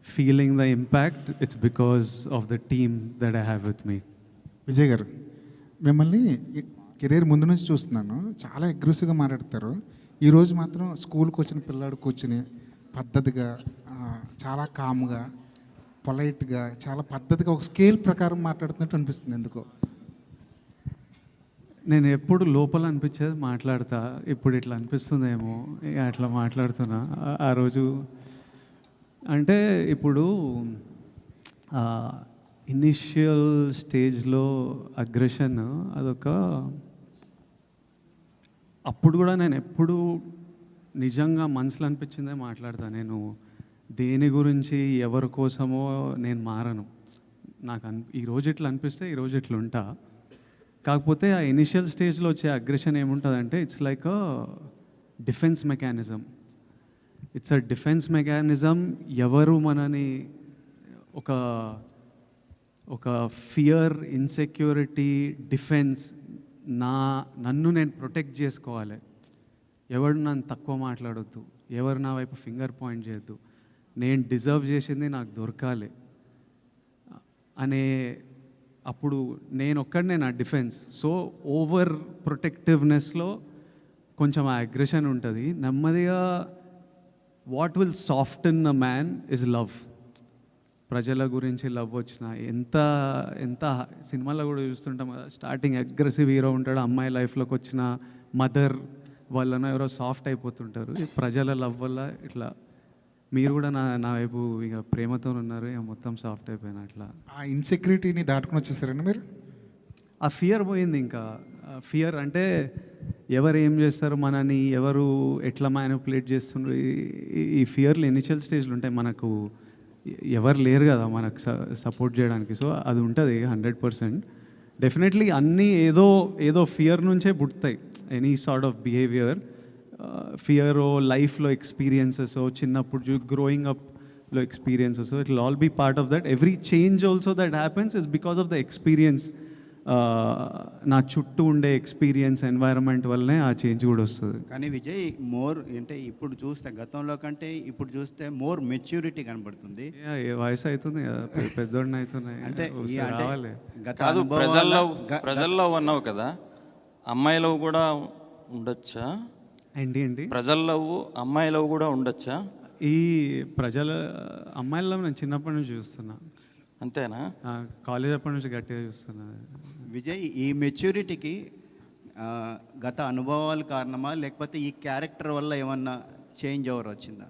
feeling the impact, it's because of the team that I have with me. Vijay garu, మిమ్మల్ని కెరీర్ ముందు నుంచి చూస్తున్నాను, చాలా అగ్రెసివ్గా మాట్లాడతారు. ఈరోజు మాత్రం స్కూల్కి వచ్చిన పిల్లాడు కూర్చుని పద్ధతిగా, చాలా కామ్గా, పొలైట్గా, చాలా పద్ధతిగా ఒక స్కేల్ ప్రకారం మాట్లాడుతున్నట్టు అనిపిస్తుంది. ఎందుకో నేను ఎప్పుడు లోపల అనిపించేది మాట్లాడతా, ఇప్పుడు ఇట్లా అనిపిస్తుందేమో ఇక అట్లా మాట్లాడుతున్నా. ఆ రోజు అంటే ఇప్పుడు ఇనిషియల్ స్టేజ్లో అగ్రెషన్ అదొక, అప్పుడు కూడా నేను ఎప్పుడు నిజంగా మనసులో అనిపించిందే మాట్లాడతాను. నేను దేని గురించి ఎవరి కోసమో నేను మారను. నాకు ఈరోజు ఇట్లా అనిపిస్తే ఈరోజు ఇట్లా ఉంటా. కాకపోతే ఆ ఇనిషియల్ స్టేజ్లో వచ్చే అగ్రెషన్ ఏముంటుందంటే it's like a defence mechanism. It's a defence mechanism. ఎవరు మనని ఒక ఫియర్, ఇన్సెక్యూరిటీ, డిఫెన్స్, నన్ను నేను ప్రొటెక్ట్ చేసుకోవాలి, ఎవరు నన్ను తక్కువ మాట్లాడొద్దు, ఎవరు నా వైపు ఫింగర్ పాయింట్ చేయొద్దు, నేను డిజర్వ్ చేసింది నాకు దొరకాలి అనే, అప్పుడు నేను నా డిఫెన్స్. సో ఓవర్ ప్రొటెక్టివ్నెస్లో కొంచెం ఆ అగ్రెషన్ ఉంటుంది. నెమ్మదిగా what will soften a man is love. ప్రజల గురించి లవ్ వచ్చిన ఎంత సినిమాలో కూడా చూస్తుంటాం కదా, స్టార్టింగ్ అగ్రెసివ్ హీరో ఉంటాడు, అమ్మాయి లైఫ్లోకి వచ్చిన మదర్ వలన ఎవరో సాఫ్ట్ అయిపోతుంటారు. ప్రజల లవ్ వల్ల ఇట్లా మీరు కూడా నా వైపు ఇక ప్రేమతో ఉన్నారు, ఇక మొత్తం సాఫ్ట్ అయిపోయినా. అట్లా ఆ ఇన్సెక్యూరిటీని దాటుకుని వచ్చేసారండి మీరు. ఆ ఫియర్ పోయింది. ఇంకా ఫియర్ అంటే ఎవరు ఏం చేస్తారు మనని, ఎవరు ఎట్లా మ్యానిపులేట్ చేస్తుండ్రు, ఈ ఫియర్లు ఇనిషియల్ స్టేజ్లు ఉంటాయి. మనకు ఎవరు లేరు కదా మనకు సపోర్ట్ చేయడానికి. సో అది ఉంటుంది 100%. డెఫినెట్లీ అన్నీ ఏదో ఫియర్ నుంచే పుడతాయి. Any sort of behaviour, fear లైఫ్లో ఎక్స్పీరియన్సెస్, చిన్నప్పుడు గ్రోయింగ్ అప్లో experiences, it will all be part of that. Every change also that happens is because of the experience. నా చుట్టూ ఉండే ఎక్స్పీరియన్స్, ఎన్వైరన్మెంట్ వల్లనే ఆ చేంజ్ కూడా వస్తుంది. కానీ విజయ్ మోర్ అంటే ఇప్పుడు చూస్తే గతంలో కంటే ఇప్పుడు చూస్తే మోర్ మెచ్యూరిటీ కనబడుతుంది. వయసు అవుతుంది కదా, పెద్దోడిని అవుతున్నాయి అంటే రావాలి. కాదు, ప్రజల్లో అన్నావు కదా, అమ్మాయిలో కూడా ఉండొచ్చా? ఏంటి ప్రజల్లో అమ్మాయిలో కూడా ఉండొచ్చా? ఈ ప్రజల అమ్మాయిల్లో నేను చిన్నప్పటి నుంచి చూస్తున్నా. అంతేనా? కాలేజ్ అప్పటి నుంచి గట్టిగా చూస్తున్నా. విజయ్, ఈ మెచ్యూరిటీకి గత అనుభవాలు కారణమా, లేకపోతే ఈ క్యారెక్టర్ వల్ల ఏమన్నా చేంజ్ ఓవర్ వచ్చిందా?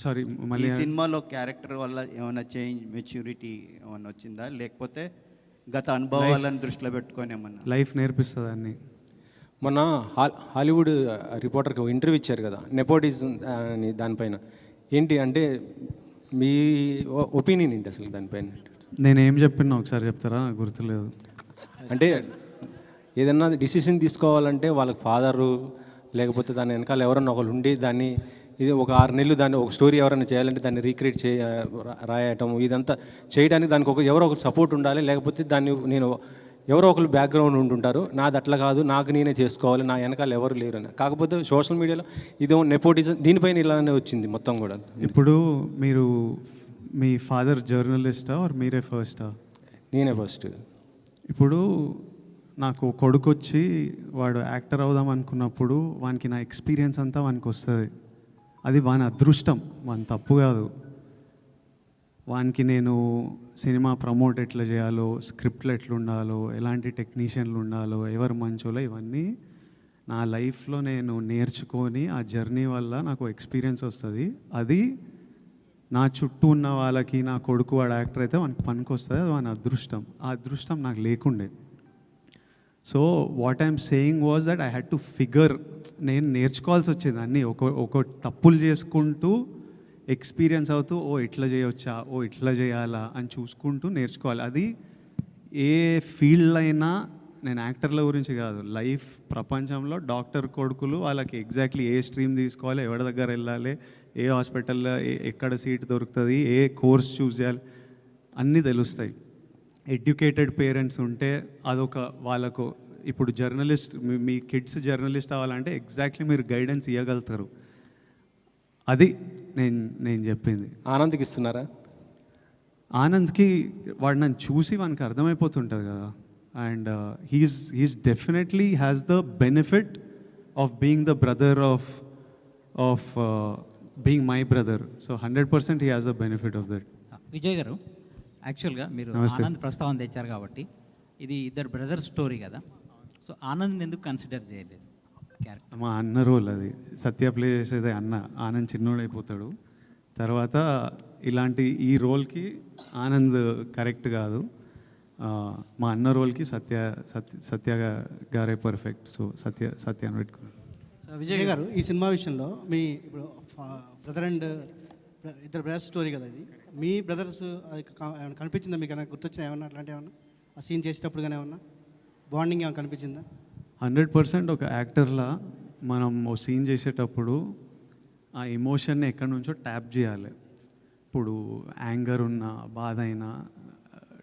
సారీ, మళ్ళీ సినిమాలో క్యారెక్టర్ వల్ల ఏమన్నా చేంజ్, మెచ్యూరిటీ ఏమన్నా వచ్చిందా, లేకపోతే గత అనుభవాలను దృష్టిలో పెట్టుకొని ఏమన్నా? లైఫ్ నేర్పిస్తుంది అన్ని. మొన్న హాలీవుడ్ రిపోర్టర్కి ఒక ఇంటర్వ్యూ ఇచ్చారు కదా, నెపోటిజం అని, దానిపైన ఏంటి అంటే మీ ఒపీనియన్ ఏంటి అసలు దానిపైన? నేనేం చెప్పినా ఒకసారి చెప్తారా? గుర్తులేదు. అంటే ఏదన్నా డిసిషన్ తీసుకోవాలంటే వాళ్ళకి ఫాదరు లేకపోతే దాని వెనకాల ఎవరన్నా ఒకరు ఉండి దాన్ని, ఇది ఒక 6 నెలలు దాన్ని ఒక స్టోరీ ఎవరైనా చేయాలంటే దాన్ని రీక్రియేట్ రాయటం, ఇదంతా చేయడానికి దానికి ఎవరో ఒకరు సపోర్ట్ ఉండాలి. లేకపోతే దాన్ని నేను ఎవరో ఒకరు బ్యాక్గ్రౌండ్ ఉంటుంటారు, నాది అట్లా కాదు, నాకు నేనే చేసుకోవాలి, నా వెనకాల ఎవరు లేరు అని. కాకపోతే సోషల్ మీడియాలో ఇదేమో నెపోటిజం, దీనిపైన ఇలానే వచ్చింది మొత్తం కూడా. ఇప్పుడు మీరు మీ ఫాదర్ జర్నలిస్టా ఆర్ మీరే ఫస్టా? నేనే ఫస్ట్. ఇప్పుడు నాకు కొడుకు వచ్చి వాడు యాక్టర్ అవుదాం అనుకున్నప్పుడు వానికి నా ఎక్స్పీరియన్స్ అంతా వానికి వస్తుంది. అది వాని అదృష్టం, వాని తప్పు కాదు. వానికి నేను సినిమా ప్రమోట్ ఎట్లా చేయాలో, స్క్రిప్ట్లు ఎట్లుండాలో, ఎలాంటి టెక్నీషియన్లు ఉండాలో, ఎవరు మంచోలో, ఇవన్నీ నా లైఫ్లో నేను నేర్చుకొని ఆ జర్నీ వల్ల నాకు ఎక్స్పీరియన్స్ వస్తుంది. అది నా చుట్టూ ఉన్న వాళ్ళకి, నా కొడుకు వాడు యాక్టర్ అయితే వానికి పనికి వస్తుంది, అది వాని అదృష్టం. ఆ అదృష్టం నాకు లేకుండే. So what I'm saying was that I had to figure, నేను నేర్చుకోవాల్సి వచ్చేది అన్నీ. ఒక తప్పులు చేసుకుంటూ ఎక్స్పీరియన్స్ అవుతూ, ఓ ఇట్లా చేయవచ్చా, ఓ ఇట్లా చేయాలా అని చూసుకుంటూ నేర్చుకోవాలి. అది ఏ ఫీల్డ్ అయినా, నేను యాక్టర్ల గురించి కాదు, లైఫ్ ప్రపంచంలో డాక్టర్ కొడుకులు వాళ్ళకి ఎగ్జాక్ట్లీ ఏ స్ట్రీమ్ తీసుకోవాలి, ఎవరి దగ్గర వెళ్ళాలి, ఏ హాస్పిటల్లో ఎక్కడ సీట్ దొరుకుతుంది, ఏ కోర్స్ చూస్ చేయాలి, అన్నీ తెలుస్తాయి. ఎడ్యుకేటెడ్ పేరెంట్స్ ఉంటే అదొక వాళ్ళకు, ఇప్పుడు జర్నలిస్ట్, మీ కిడ్స్ జర్నలిస్ట్ అవ్వాలంటే ఎగ్జాక్ట్లీ మీరు గైడెన్స్ ఇవ్వగలుగుతారు. అది నేను చెప్పింది. ఆనంద్కి ఇస్తున్నారా? ఆనంద్కి వాడు నన్ను చూసి వానికి అర్థమైపోతుంటుంది కదా. And he's definitely has the benefit of being the brother of being my brother. So 100% he has the benefit of that. Vijay గారు, యాక్చువల్గా మీరు ఆనంద్ ప్రస్తావన తెచ్చారు కాబట్టి ఇది ఇద్దరు బ్రదర్ స్టోరీ కదా, సో ఆనంద్ ఎందుకు కన్సిడర్ చేయలేదు క్యారెక్టర్? మా అన్న రోల్ అది. సత్య ప్లే చేసేదే అన్న. ఆనంద్ చిన్నోడైపోతాడు. తర్వాత ఇలాంటి ఈ రోల్కి ఆనంద్ కరెక్ట్ కాదు. మా అన్న రోల్కి సత్య గారే పర్ఫెక్ట్. సో సత్య అని పెట్టుకున్నాను. విజయ్ గారు, ఈ సినిమా విషయంలో మీ ఇప్పుడు బ్రదర్ అండ్ ఇద్దరు బ్రదర్స్ స్టోరీ కదా ఇది, మీ బ్రదర్స్ ఏమైనా కనిపించిందా మీకు? ఏమైనా గుర్తొచ్చినా ఏమన్నా అట్లాంటి ఏమన్నా ఆ సీన్ చేసేటప్పుడు కానీ ఏమన్నా బాండింగ్ ఏమైనా కనిపించిందా? 100% ఒక యాక్టర్లా మనం ఓ సీన్ చేసేటప్పుడు ఆ ఎమోషన్ని ఎక్కడి నుంచో ట్యాప్ చేయాలి. ఇప్పుడు యాంగర్ ఉన్న, బాధ అయినా,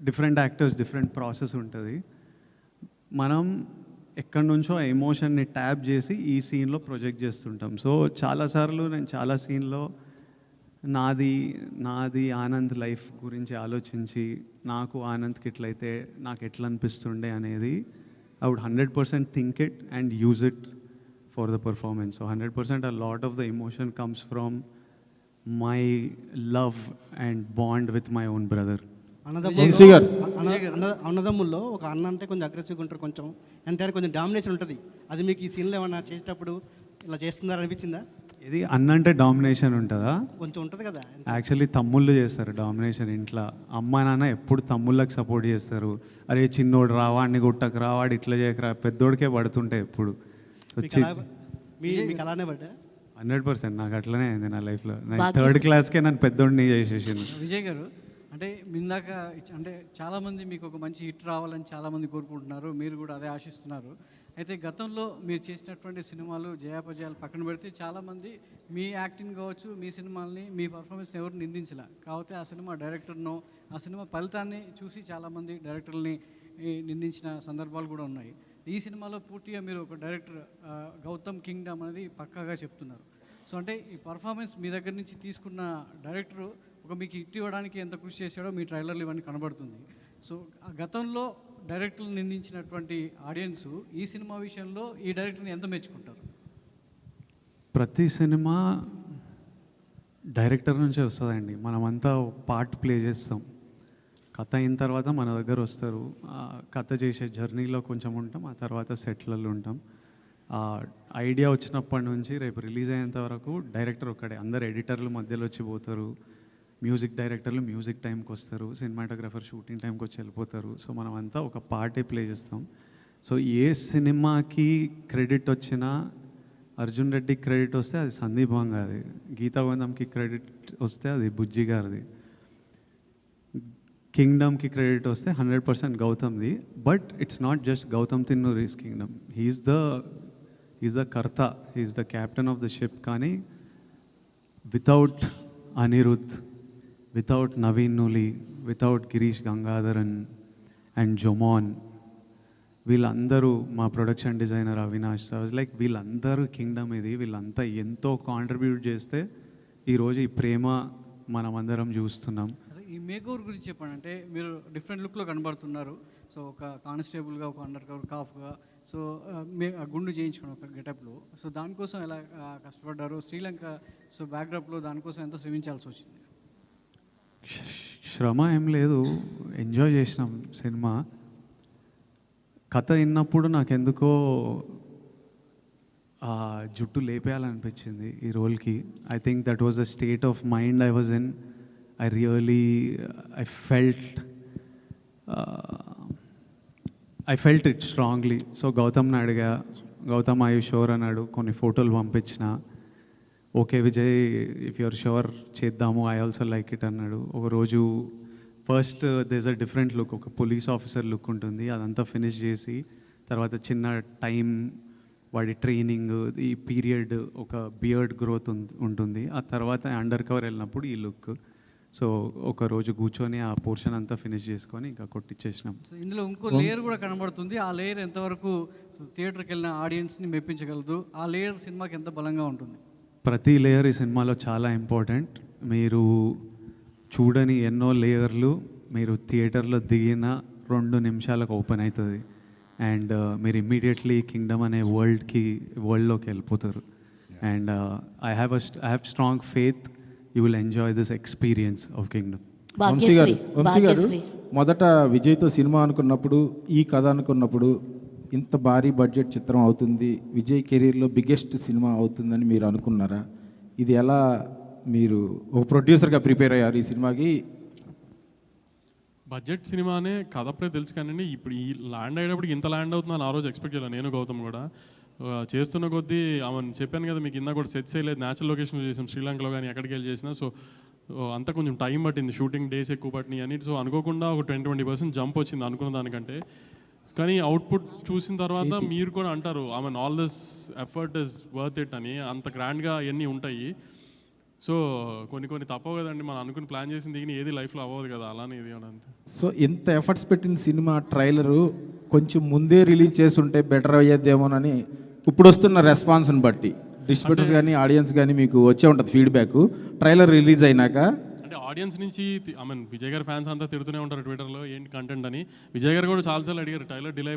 డిఫరెంట్ యాక్టర్స్ డిఫరెంట్ ప్రాసెస్ ఉంటుంది. మనం ఎక్కడి నుంచో ఆ ఎమోషన్ని ట్యాప్ చేసి ఈ సీన్లో ప్రొజెక్ట్ చేస్తుంటాం. సో చాలాసార్లు నేను చాలా సీన్లో నాది ఆనంద్ లైఫ్ గురించి ఆలోచించి, నాకు ఆనంద్కి ఎట్లయితే నాకు ఎట్లా అనిపిస్తుండే అనేది I would 100% think it and use it for the performance. So 100% a lot of the emotion comes from my love and bond with my own brother. అన్నదమ్ముల్లో ఒక అన్న అంటే కొంచెం అగ్రెసివ్గా ఉంటారు, కొంచెం ఎంతైనా కొంచెం డామినేషన్ ఉంటుంది. అది మీకు ఈ సీన్లో ఏమన్నా చేసేటప్పుడు ఇలా చేస్తున్నారా అనిపించిందా? ఇది అన్న అంటే డామినేషన్ ఉంటుందా? కొంచెం ఉంటుంది కదా. యాక్చువల్లీ తమ్ముళ్ళు చేస్తారు డామినేషన్ ఇంట్లో. అమ్మ నాన్న ఎప్పుడు తమ్ముళ్ళకి సపోర్ట్ చేస్తారు. అరే చిన్నోడు రావాడిని గుట్టకు రావాడు ఇట్లా చేయకరా, పెద్దోడికే పడుతుంటాయి ఎప్పుడు. మీకు అలానే పడ్డా? 100% నాకు అట్లనే అయింది నా లైఫ్లో. నేను 3rd క్లాస్కే నన్ను పెద్దోడిని చేసేసాను. విజయ్ గారు, అంటే ఇందాక అంటే చాలామంది మీకు ఒక మంచి హిట్ రావాలని చాలామంది కోరుకుంటున్నారు, మీరు కూడా అదే ఆశిస్తున్నారు. అయితే గతంలో మీరు చేసినటువంటి సినిమాలు జయాపజయాలు పక్కన పెడితే చాలామంది మీ యాక్టింగ్ కావచ్చు, మీ సినిమాల్ని, మీ పర్ఫార్మెన్స్ని ఎవరు నిందించలే. కాకపోతే ఆ సినిమా డైరెక్టర్నో, ఆ సినిమా ఫలితాన్ని చూసి చాలామంది డైరెక్టర్ని నిందించిన సందర్భాలు కూడా ఉన్నాయి. ఈ సినిమాలో పూర్తిగా మీరు ఒక డైరెక్టర్ గౌతమ్ కింగ్డమ్ అనేది పక్కాగా చెప్తున్నారు. సో అంటే ఈ పర్ఫార్మెన్స్ మీ దగ్గర నుంచి తీసుకున్న డైరెక్టరు ఒక మీకు హిట్ ఇవ్వడానికి ఎంత కృషి చేశాడో మీ ట్రైలర్లు ఇవన్నీ కనబడుతుంది. సో గతంలో డైరెక్టర్లు నిందించినటువంటి ఆడియన్స్ ఈ సినిమా విషయంలో ఈ డైరెక్టర్ని ఎంత మెచ్చుకుంటారు? ప్రతి సినిమా డైరెక్టర్ నుంచే వస్తుందండి. మనమంతా పార్ట్ ప్లే చేస్తాం. కథ అయిన తర్వాత మన దగ్గర వస్తారు. కథ చేసే జర్నీలో కొంచెం ఉంటాం, ఆ తర్వాత సెట్లలో ఉంటాం. ఐడియా వచ్చినప్పటి నుంచి రేపు రిలీజ్ అయ్యేంత వరకు డైరెక్టర్ ఒక్కడే. అందరు ఎడిటర్లు మధ్యలో వచ్చి పోతారు, మ్యూజిక్ డైరెక్టర్లు మ్యూజిక్ టైంకి వస్తారు, సినిమాటోగ్రఫర్ షూటింగ్ టైంకి వచ్చి వెళ్ళిపోతారు. సో మనమంతా ఒక పార్టే ప్లే చేస్తాం. సో ఏ సినిమాకి క్రెడిట్ వచ్చినా, అర్జున్ రెడ్డికి క్రెడిట్ వస్తే అది సందీప్ వంగాది, గీతా గోవిందంకి క్రెడిట్ వస్తే అది బుజ్జి గారిది, కింగ్డమ్కి క్రెడిట్ వస్తే 100% గౌతమ్ది. But it's not just Gautam Tinnuri's Kingdom. He is the కర్త, he is the captain of the ship. కానీ without Anirudh, without Naveen Nooli, without Girish Gangadharan and Jomon, వీళ్ళందరూ, మా ప్రొడక్షన్ డిజైనర్ అవినాష్, లైక్ వీళ్ళందరూ కింగ్డమ్ ఇది. వీళ్ళంతా ఎంతో కాంట్రిబ్యూట్ చేస్తే ఈరోజు ఈ ప్రేమ మనమందరం చూస్తున్నాం. ఈ మేకోవర్ గురించి చెప్పండి. అంటే మీరు డిఫరెంట్ లుక్లో కనబడుతున్నారు. సో ఒక కానిస్టేబుల్గా, ఒక అండర్ కవర్ కాఫ్గా, సో గుండు చేయించుకుని ఒక గెటప్లో. సో దానికోసం ఎలా కష్టపడ్డారు? శ్రీలంక సో బ్యాక్డ్రాప్లో దానికోసం ఎంత శ్రమించాల్సి వచ్చింది? శ్రమ ఏం లేదు, ఎంజాయ్ చేసినాం సినిమా. కథ విన్నప్పుడు నాకెందుకో జుట్టు లేపేయాలనిపించింది ఈ రోల్కి. I think that was the state of mind I was in. I felt it strongly. So గౌతమ్ని అడిగా, గౌతమ్ ఐ యూ షూర్ అన్నాడు. కొన్ని ఫోటోలు పంపించిన. Okay Vijay, if you are sure చేద్దాము, ఐ ఆల్సో లైక్ ఇట్ అన్నాడు. ఒకరోజు first does a different look, ఒక పోలీస్ ఆఫీసర్ లుక్ ఉంటుంది. అదంతా ఫినిష్ చేసి తర్వాత చిన్న టైం, వాడి ట్రైనింగ్, ఈ పీరియడ్, ఒక బియర్డ్ గ్రోత్ ఉంటుంది. ఆ తర్వాత అండర్ కవర్ వెళ్ళినప్పుడు ఈ లుక్. సో ఒక రోజు కూర్చొని ఆ పోర్షన్ అంతా ఫినిష్ చేసుకొని ఇంకా కొట్టించేసినాం. సో ఇందులో ఇంకో లేయర్ కూడా కనబడుతుంది. ఆ లేయర్ ఎంతవరకు థియేటర్కి వెళ్ళిన ఆడియన్స్ని మెప్పించగలదు? ఆ లేయర్ సినిమాకి ఎంత బలంగా ఉంటుంది? ప్రతి లేయర్ ఈ సినిమాలో చాలా ఇంపార్టెంట్. మీరు చూడని ఎన్నో లేయర్లు మీరు థియేటర్లో దిగిన 2 నిమిషాలకు ఓపెన్ అవుతుంది. అండ్ మీరు ఇమ్మీడియట్లీ కింగ్డమ్ అనే వరల్డ్లోకి వెళ్ళిపోతారు. And I have strong faith you will enjoy this experience of Kingdom. Vamsi గారు మొదట విజయ్తో సినిమా అనుకున్నప్పుడు, ఈ కథ అనుకున్నప్పుడు ఇంత భారీ బడ్జెట్ చిత్రం అవుతుంది, విజయ్ కెరీర్లో బిగ్గెస్ట్ సినిమా అవుతుందని మీరు అనుకున్నారా? ఇది ఎలా మీరు ఒక ప్రొడ్యూసర్గా ప్రిపేర్ అయ్యారు ఈ సినిమాకి? బడ్జెట్ సినిమానే కథ అప్పుడే తెలుసు కానీ ఇప్పుడు ఈ ల్యాండ్ అయ్యేటప్పుడు ఇంత ల్యాండ్ అవుతుందని ఆ రోజు ఎక్స్పెక్ట్ చేయాలి. నేను గౌతమ్ కూడా చేస్తున్న కొద్దీ చెప్పాను కదా మీకు, ఇందా కూడా సెట్స్ వేయలేదు, న్యాచురల్ లొకేషన్లో చేసాం, శ్రీలంకలో కానీ ఎక్కడికి వెళ్ళి చేసినా. సో అంతా కొంచెం టైం పట్టింది, షూటింగ్ డేస్ ఎక్కువ పట్టినాయి అని. సో అనుకోకుండా ఒక 20% జంప్ వచ్చింది అనుకున్న దానికంటే. కానీ అవుట్పుట్ చూసిన తర్వాత మీరు కూడా అంటారు all this effort is worth it అని. అంత గ్రాండ్గా అవన్నీ ఉంటాయి. సో కొన్ని తప్పవు కదండి, మనం అనుకుని ప్లాన్ చేసింది దిగిన ఏది లైఫ్లో అవ్వదు కదా, అలానే ఇది అంతే. సో ఇంత ఎఫర్ట్స్ పెట్టిన సినిమా ట్రైలరు కొంచెం ముందే రిలీజ్ చేస్తుంటే బెటర్ అయ్యేదేమోనని ఇప్పుడు వస్తున్న రెస్పాన్స్ని బట్టి డిస్ట్రిబ్యూటర్స్ కానీ ఆడియన్స్ కానీ మీకు వచ్చే ఉంటుంది ఫీడ్బ్యాక్ ట్రైలర్ రిలీజ్ అయినాక. అంటే ఆడియన్స్ నుంచి విజయ్ గారి ఫ్యాన్స్ అంతా తిరుగుతూనే ఉంటారు ట్విట్టర్లో ఏంటి కంటెంట్ అని. విజయ్ గారు కూడా చాలాసార్లు అడిగారు ట్రైలర్ డిలే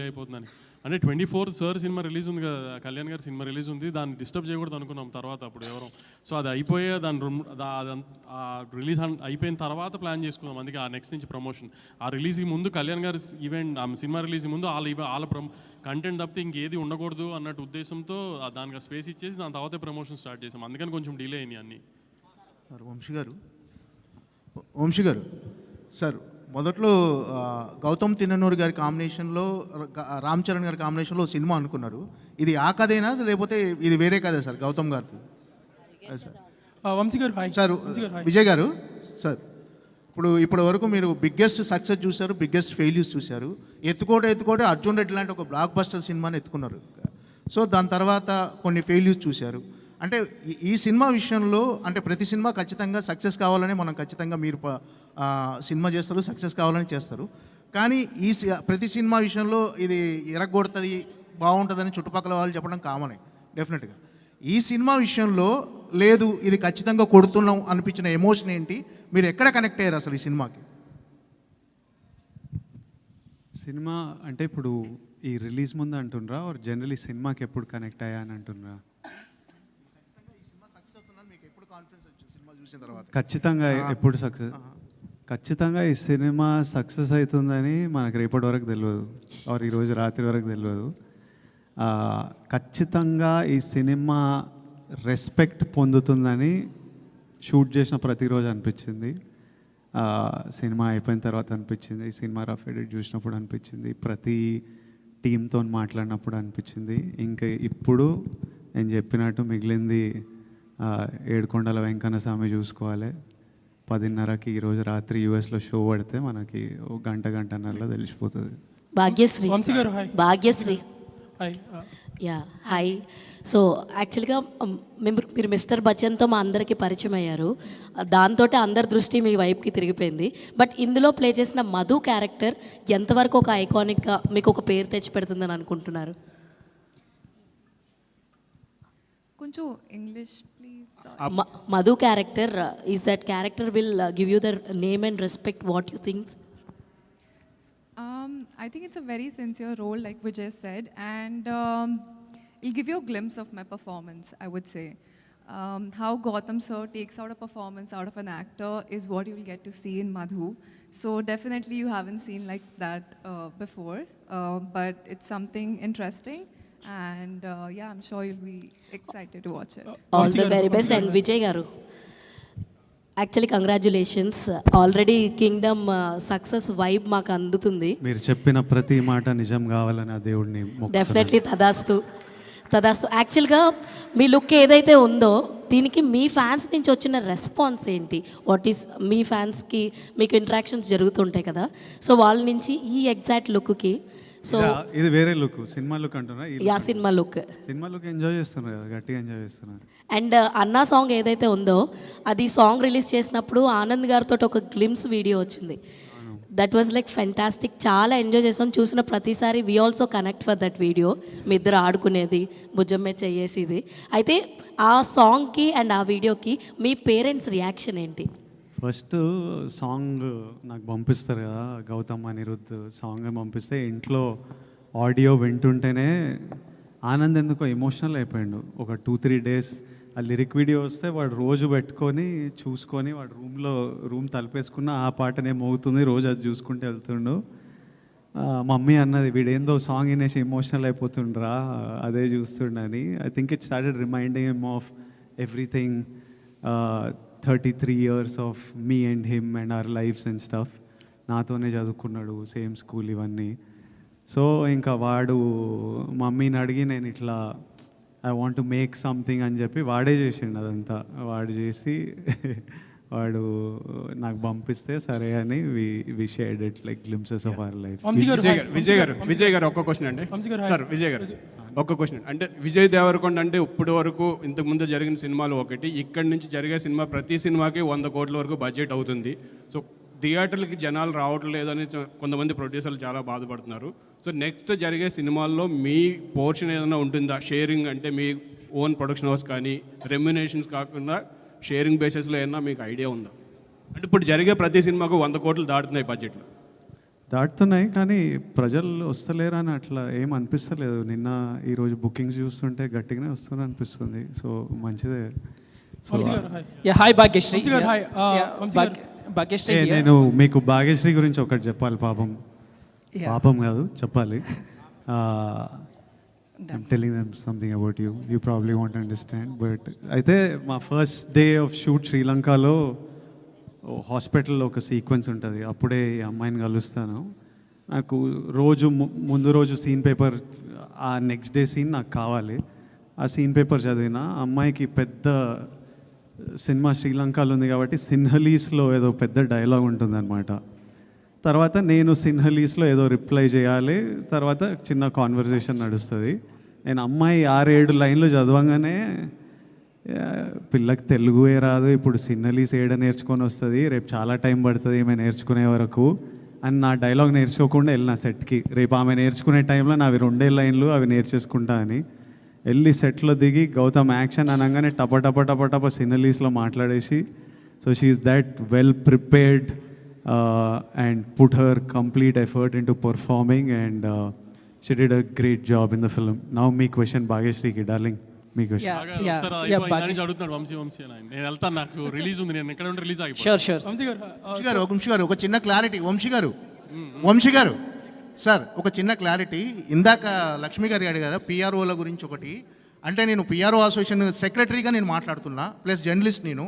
అయిపోతుందని. అంటే 24 సార్ సినిమా రిలీజ్ ఉంది కదా, కళ్యాణ్ గారి సినిమా రిలీజ్ ఉంది, దాన్ని డిస్టర్బ్ చేయకూడదు అనుకున్నాం తర్వాత అప్పుడు ఎవరు. సో అది అయిపోయే రిలీజ్ అయిపోయిన తర్వాత ప్లాన్ చేసుకున్నాం. అందుకే ఆ నెక్స్ట్ నుంచి ప్రమోషన్. ఆ రిలీజ్కి ముందు కళ్యాణ్ గారి ఈవెంట్, సినిమా రిలీజ్కి ముందు వాళ్ళ కంటెంట్ తప్పితే ఇంకేది ఉండకూడదు అన్నట్టు ఉద్దేశంతో దానికి స్పేస్ ఇచ్చేసి దాని తర్వాతే ప్రమోషన్ స్టార్ట్ చేసాం. అందుకని కొంచెం డిలే అయినాయి అన్నీ. వంశీ గారు సార్, మొదట్లో గౌతమ్ తిన్ననూరు గారి కాంబినేషన్లో, రామ్ చరణ్ గారి కాంబినేషన్లో సినిమా అనుకున్నారు. ఇది ఆ కథేనా లేకపోతే ఇది వేరే కథే సార్ గౌతమ్ గారిది? వంశీ గారు సార్, విజయ్ గారు సార్, ఇప్పటి వరకు మీరు బిగ్గెస్ట్ సక్సెస్ చూశారు, బిగ్గెస్ట్ ఫెయిల్యూస్ చూశారు. ఎత్తుకోటే అర్జున్ రెడ్డి లాంటి ఒక బ్లాక్ బస్టర్ సినిమాని ఎత్తుకున్నారు. సో దాని తర్వాత కొన్ని ఫెయిల్యూస్ చూశారు. అంటే ఈ సినిమా విషయంలో అంటే ప్రతి సినిమా ఖచ్చితంగా సక్సెస్ కావాలని మనం ఖచ్చితంగా మీరు సినిమా చేస్తారు, సక్సెస్ కావాలని చేస్తారు. కానీ ప్రతి సినిమా విషయంలో ఇది ఎరగొడుతుంది, బాగుంటుందని చుట్టుపక్కల వాళ్ళు చెప్పడం కామనే డెఫినెట్గా. ఈ సినిమా విషయంలో లేదు, ఇది ఖచ్చితంగా కొడుతున్నాం అనిపించిన ఎమోషన్ ఏంటి? మీరు ఎక్కడ కనెక్ట్ అయ్యారు అసలు ఈ సినిమాకి? సినిమా అంటే ఇప్పుడు ఈ రిలీజ్ ముందు అంటుండ్రా ఆర్ జనరలీ సినిమాకి ఎప్పుడు కనెక్ట్ అయ్యా అని అంటుండ్రా? ఖచ్చితంగా ఎప్పుడు ఖచ్చితంగా ఈ సినిమా సక్సెస్ అవుతుందని మనకు రేపటి వరకు తెలియదు, ఆర్ ఈరోజు రాత్రి వరకు తెలియదు. ఖచ్చితంగా ఈ సినిమా రెస్పెక్ట్ పొందుతుందని షూట్ చేసిన ప్రతిరోజు అనిపించింది. సినిమా అయిపోయిన తర్వాత అనిపించింది, సినిమా రఫ్ ఎడిట్ చూసినప్పుడు అనిపించింది, ప్రతి టీంతో మాట్లాడినప్పుడు అనిపించింది. ఇంకా ఇప్పుడు నేను చెప్పినట్టు మిగిలింది ఏడుకొండల వెంకన్న స్వామి చూసుకోవాలి. 10:30కి ఈరోజు రాత్రి యూఎస్లో షో పడితే మనకి ఒక గంటన్నరలో తెలిసిపోతుంది. Bhagyashri Bhagyashri yeah hi. So యాక్చువల్గా మీరు మిస్టర్ బచ్చన్తో మా అందరికీ పరిచయం అయ్యారు, దాంతో అందరి దృష్టి మీ వైపుకి తిరిగిపోయింది. బట్ ఇందులో ప్లే చేసిన మధు క్యారెక్టర్ ఎంతవరకు ఒక ఐకానిక్గా మీకు ఒక పేరు తెచ్చి పెడుతుందని అనుకుంటున్నారు? కొంచెం English please. Madhu character, is that character will give you the name and respect, what you think? I think it's a very sincere role, like Vijay said, and it'll give you a glimpse of my performance, I would say. How Gautam sir takes out a performance out of an actor is what you will get to see in Madhu. So definitely you haven't seen like that before, but it's something interesting, and yeah, I'm sure you'll be excited to watch it. All the very best. And Vijay garu, actually congratulations, already Kingdom success vibe మాకు అందుతుంది. మీరు చెప్పిన ప్రతి మాట నిజం కావాలని ఆ దేవుడిని డెఫినెట్లీ తదాస్తు. తదాస్తు. యాక్చువల్గా మీ లుక్ ఏదైతే ఉందో దీనికి మీ ఫ్యాన్స్ నుంచి వచ్చిన రెస్పాన్స్ ఏంటి? వాట్ ఈస్ మీ ఫ్యాన్స్కి మీకు ఇంటరాక్షన్స్ జరుగుతుంటాయి కదా, సో వాళ్ళ నుంచి ఈ ఎగ్జాక్ట్ లుక్కి సో ఇది వేరే లుక్, సినిమా లుక్ అంటున్నా. యా సినిమా లుక్ ఎంజాయ్ చేస్తున్నారు కదా, గట్టిగా ఎంజాయ్ చేస్తున్నారు. అండ్ అన్నా సాంగ్ ఏదైతే ఉందో అది సాంగ్ రిలీజ్ చేసినప్పుడు ఆనంద్ గారితో ఒక గ్లిమ్స్ వీడియో వచ్చింది. That was like fantastic. చాలా ఎంజాయ్ చేసాం. చూసిన ప్రతిసారి we also connect for that video. మీ ఇద్దరు ఆడుకునేది, భుజమ్మే చెయ్యేసిది. అయితే ఆ సాంగ్కి అండ్ ఆ వీడియోకి మీ పేరెంట్స్ రియాక్షన్ ఏంటి? ఫస్ట్ సాంగ్ నాకు పంపిస్తారు కదా, గౌతమ్ అనిరుద్ధ్ సాంగ్ పంపిస్తే ఇంట్లో ఆడియో వింటుంటేనే ఆనంద్ ఎందుకో ఎమోషనల్ అయిపోయాడు. ఒక 2-3 డేస్ ఆ లిరిక్ వీడియో వస్తే వాడు రోజు పెట్టుకొని చూసుకొని వాడు రూమ్ తలుపేసుకున్న ఆ పాటనే మోగుతుంది, రోజు అది చూసుకుంటూ వెళ్తుండు. మమ్మీ అన్నది వీడేందో సాంగ్ వినేసి ఎమోషనల్ అయిపోతుండ్రా అదే చూస్తుండని. I think it started reminding him of everything, 33 years of me and him and our lives and stuff. నాతోనే చదువుకున్నాడు, సేమ్ స్కూల్ ఇవన్నీ. సో ఇంకా వాడు మమ్మీని అడిగి నేను ఇట్లా I want to make something అని చెప్పి వాడే చేసిండు అదంతా. వాడు చేసి వాడు నాకు పంపిస్తే సరే అని we shared it like glimpses of our life. Vijay garu ఒక్క క్వశ్చన్ అండి సార్. విజయ్ గారు ఒక్క క్వశ్చన్ అంటే విజయ్ దేవరకొండ అంటే ఇప్పటి వరకు ఇంతకుముందు జరిగిన సినిమాలు ఒకటి, ఇక్కడి నుంచి జరిగే సినిమా ప్రతి సినిమాకి 100 కోట్ల వరకు బడ్జెట్ అవుతుంది. సో థియేటర్లకి జనాలు రావట్లేదని కొంతమంది ప్రొడ్యూసర్లు చాలా బాధపడుతున్నారు. సో నెక్స్ట్ జరిగే సినిమాల్లో మీ పోర్షన్ ఏదైనా ఉంటుందా? షేరింగ్ అంటే మీ ఓన్ ప్రొడక్షన్ హౌస్ కానీ రెమ్యునేషన్స్ కాకుండా షేరింగ్ బేసిస్లో ఏమన్నా మీకు ఐడియా ఉందా? అంటే ఇప్పుడు జరిగే ప్రతి సినిమాకు 100 కోట్లు దాటుతున్నాయి బడ్జెట్లో. దాటుతున్నాయి కానీ ప్రజలు వస్తలేరు అని అట్లా ఏం అనిపిస్తలేదు. నిన్న ఈరోజు బుకింగ్స్ చూస్తుంటే గట్టిగానే వస్తుంది అనిపిస్తుంది. సో మంచిదే. నేను మీకు భాగ్యశ్రీ గురించి ఒకటి చెప్పాలి. పాపం కాదు చెప్పాలి. I'm telling them something about you. You probably won't understand. But అయితే మా ఫస్ట్ డే ఆఫ్ షూట్ శ్రీలంకలో హాస్పిటల్లో ఒక సీక్వెన్స్ ఉంటుంది. అప్పుడే ఈ అమ్మాయిని కలుస్తాను. నాకు ముందు రోజు సీన్ పేపర్, ఆ నెక్స్ట్ డే సీన్ నాకు కావాలి. ఆ సీన్ పేపర్ చదివిన అమ్మాయికి పెద్ద సినిమా శ్రీలంకలో ఉంది కాబట్టి సిన్హలీస్లో ఏదో పెద్ద డైలాగ్ ఉంటుందన్నమాట. తర్వాత నేను సిన్హలీస్లో ఏదో రిప్లై చేయాలి. తర్వాత చిన్న కాన్వర్జేషన్ నడుస్తుంది. నేను అమ్మాయి 6-7 లైన్లు చదవంగానే పిల్లకి తెలుగుయే రాదు, ఇప్పుడు సిన్హలీస్ ఏడ నేర్చుకొని వస్తుంది, రేపు చాలా టైం పడుతుంది ఈమె నేర్చుకునే వరకు అని నా డైలాగ్ నేర్చుకోకుండా వెళ్ళిన సెట్కి. రేపు ఆమె నేర్చుకునే టైంలో నావి 2 లైన్లు అవి నేర్చేసుకుంటా అని వెళ్ళి సెట్లో దిగి గౌతమ్ యాక్షన్ అనగానే టప సిన్హలీస్లో మాట్లాడేసి, so she is that well prepared and put her complete effort into performing and she did a great job in the film. Now me question Bhagyashree ki darling, me question. అడుగుతున్నాడు వంశీ అని. నేను వెళ్తాను, నాకు release ఉంది, నేను ఎక్కడ ఉంటే release Vamsi గారు ఒక చిన్న క్లారిటీ. వంశీ గారు సార్ ఒక చిన్న క్లారిటీ. ఇందాక లక్ష్మి గారు అడిగారు పిఆర్ఓల గురించి ఒకటి. అంటే నేను పిఆర్ఓ అసోసియేషన్ సెక్రటరీగా నేను మాట్లాడుతున్నా, ప్లస్ జర్నలిస్ట్ నేను.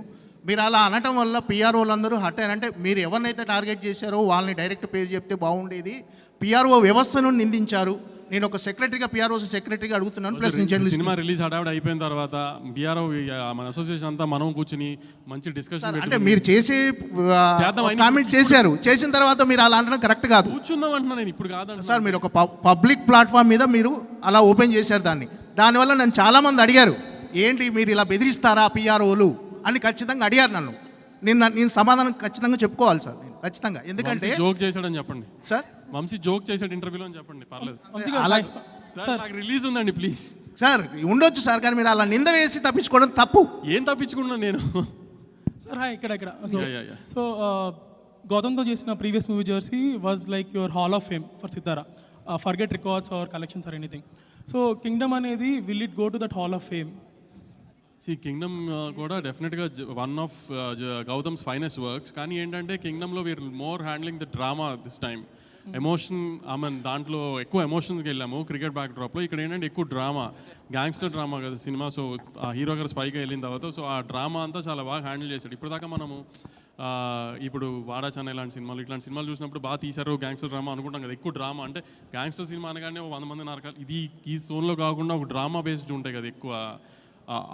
మీరు అలా అనటం వల్ల పిఆర్ఓలు అందరూ హట్ అయ్యారంటే మీరు ఎవరినైతే టార్గెట్ చేశారో వాళ్ళని డైరెక్ట్ పేరు చెప్తే బాగుండేది. పిఆర్ఓ వ్యవస్థను నిందించారు. నేను ఒక సెక్రటరీగా పిఆర్ఓ సెక్రటరీగా అడుగుతున్నాను, ప్లస్ సినిమా రిలీజ్ హడావిడి అయిపోయిన తర్వాత పిఆర్ఓ మన అసోసియేషన్ అంతా మనం కూర్చుని మంచి డిస్కషన్ అంటే మీరు చేసే కామెంట్ చేశారు. చేసిన తర్వాత మీరు అలా అనడం కరెక్ట్ కాదు. కూర్చుందాం అంటున్నా నేను, ఇప్పుడు కాదండి సార్. మీరు ఒక పబ్లిక్ ప్లాట్ఫామ్ మీద మీరు అలా ఓపెన్ చేశారు దానివల్ల నన్ను చాలామంది అడిగారు, ఏంటి మీరు ఇలా బెదిరిస్తారా పిఆర్ఓలు అని ఖచ్చితంగా అడిగారు నన్ను. నేను సమాధానం ఖచ్చితంగా చెప్పుకోవాలి సార్, నేను ఖచ్చితంగా. ఎందుకంటే జోక్ చేశాడని చెప్పండి సార్. వంశీ జోక్ చేశాడు ఇంటర్వ్యూలో అని చెప్పండి, పర్లేదు. నాకు రిలీజ్ ఉందండి ప్లీజ్ సార్. ఉండొచ్చు సార్, కానీ మీరు అలా నింద వేసి తప్పించుకోవడం తప్పు. ఏం తప్పించుకున్నాను నేను సార్? ఇక్కడ సో గౌతమ్తో చేసిన previous movie Jersey was like your hall of fame for Sithara, forget records or collections or anything. So Kingdom అనేది will it go to that hall of fame? Kingdom కూడా డెఫినెట్గా one of Gautam's finest works. కానీ ఏంటంటే కింగ్డమ్లో we are more handling the drama this time. Emotion దాంట్లో ఎక్కువ ఎమోషన్స్కి వెళ్ళాము cricket back డ్రాప్లో. ఇక్కడ ఏంటంటే ఎక్కువ డ్రామా, గ్యాంగ్స్టర్ డ్రామా కదా సినిమా. సో ఆ హీరో గారు స్పైకి వెళ్ళిన తర్వాత సో ఆ డ్రామా అంతా చాలా బాగా హ్యాండిల్ చేశాడు. ఇప్పుడు దాకా మనము ఇప్పుడు వాడా చెన్నై ఇలాంటి సినిమాలు చూసినప్పుడు బాగా తీశారు గ్యాంగ్స్టర్ డ్రామా అనుకుంటాం కదా. ఎక్కువ డ్రామా అంటే గ్యాంగ్స్టర్ సినిమా అనగానే 100 మంది నరకాలు, ఇది ఈ జోన్లో కాకుండా ఒక డ్రామా బేస్డ్ ఉంటాయి కదా ఎక్కువ.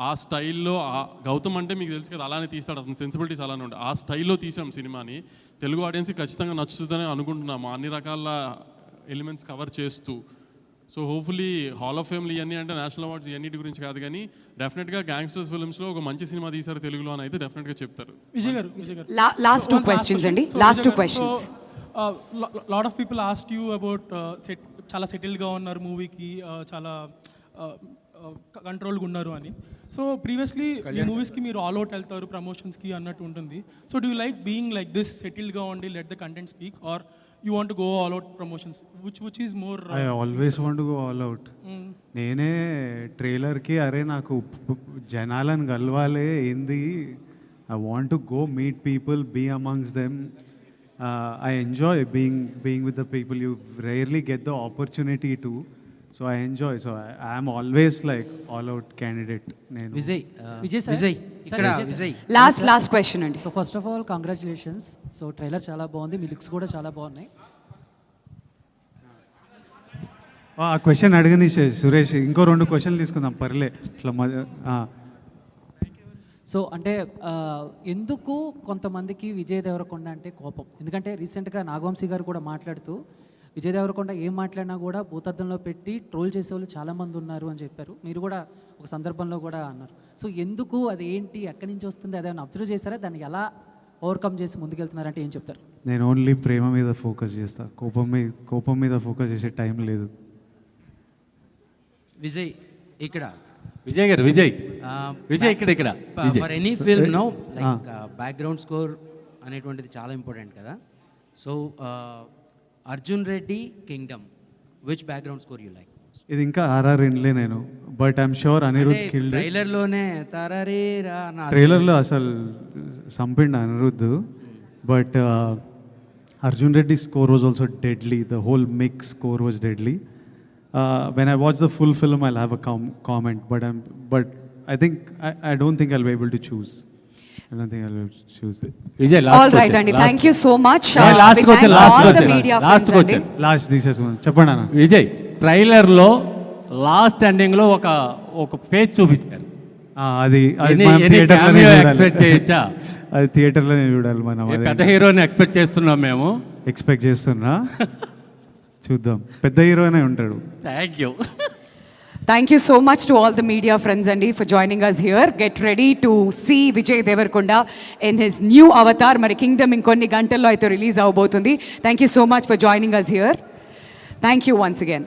ఆ స్టైల్లో గౌతమ్ అంటే మీకు తెలుసు కదా, అలానే తీస్తాడు, అతని సెన్సిబిలిటీస్ అలానే ఉంటాయి. ఆ స్టైల్లో తీసాం సినిమాని. తెలుగు ఆడియన్స్కి ఖచ్చితంగా నచ్చుతుందని అనుకుంటున్నాము, అన్ని రకాల ఎలిమెంట్స్ కవర్ చేస్తూ. సో హోప్ఫుల్లీ హాల్ ఆఫ్ ఫేమ్లు ఇవన్నీ అంటే నేషనల్ అవార్డ్స్ ఇవన్నిటి గురించి కాదు కానీ డెఫినెట్గా గ్యాంగ్స్టర్స్ ఫిల్మ్స్లో ఒక మంచి సినిమా తీశారు తెలుగులో అని అయితే డెఫినెట్గా చెప్తారు. విజయ్ గారు లాస్ట్ 2 questions అండి. Last 2 questions. Lot of people asked you about చాలా సెటిల్గా ఉన్నారు మూవీకి, చాలా కంట్రోల్గా ఉన్నారు అని. సో ప్రీవియస్లీ ఈ మూవీస్కి మీరు ఆల్ అవుట్ వెళ్తారు ప్రమోషన్స్కి అన్నట్టు ఉంటుంది. So do you like being like this సెటిల్గా ఉండి let the content speak, or you want to go all out promotions, which is more? I always want to go all out. నేనే ట్రైలర్కి అరే నాకు జనాలను కలవాలే ఏంది, I want to go meet people, be amongst them. I enjoy being with the people. You rarely get the opportunity to. So I enjoy. So I am always like all out candidate. Vijay. Last question అండి. So first of all congratulations. So trailer చాలా బాగుంది, మీ looks కూడా చాలా బాగున్నాయి. ఆ question అడగని సురేష్, ఇంకో 2 క్వశ్చన్లు తీసుకుందాం పర్లే ఇట్లా. సో అంటే ఎందుకు కొంతమందికి విజయ్ దేవరకొండ అంటే కోపం? ఎందుకంటే రీసెంట్గా నాగవంశీ గారు కూడా మాట్లాడుతూ విజయ్ దేవరకొండ ఏం మాట్లాడినా కూడా భూతద్దంలో పెట్టి ట్రోల్ చేసేవాళ్ళు చాలామంది ఉన్నారు అని చెప్పారు. మీరు కూడా ఒక సందర్భంలో కూడా అన్నారు. సో ఎందుకు, అది ఏంటి, ఎక్కడి నుంచి వస్తుంది, అదేమైనా అబ్జర్వ్ చేశారా? దాన్ని ఎలా ఓవర్కమ్ చేసి ముందుకెళ్తున్నారంటే ఏం చెప్తారు? నేను ఓన్లీ ప్రేమ మీద ఫోకస్ చేస్తా, కోపం మీద ఫోకస్ చేసే టైం లేదు. విజయ్ ఇక్కడ విజయ్ ఇక్కడ for any film no like background score అనేటువంటిది చాలా ఇంపార్టెంట్ కదా. So Arjun Reddy Kingdom, which background score you like? ఇది ఇంకా ఆర్ఆర్ ఇన్లే నేను, but I'm sure Anirudh killed. ట్రైలర్లో అసలు సంపిండు Anirudh, but Arjun Reddy score was also deadly. The whole mix score was deadly. When I watch the full film, I'll have a comment, but I think I don't think I'll be able to choose. I don't think I'll be able to choose. Vijay, all right, Andy. Thank you so much. Last question. Last తీసేసుకున్నాను, చెప్పండి అన్న. విజయ్, ట్రైలర్లో last ఎండింగ్లో ఒక page చూపించారు. అది expect చేయొచ్చా? అది థియేటర్లోనే చూడాలి మనం. పెద్ద హీరోని ఎక్స్పెక్ట్ చేస్తున్నాం మేము. ఎక్స్పెక్ట్ చేస్తున్నా, చూద్దాం. పెద్ద హీరోనే ఉంటాడు. Thank you so much to all the media friends Andy for joining us here. Get ready to see Vijay Devarkonda in his new avatar. Mari Kingdom inkonni gantallo aithe release avbotundi. Thank you so much for joining us here. Thank you once again.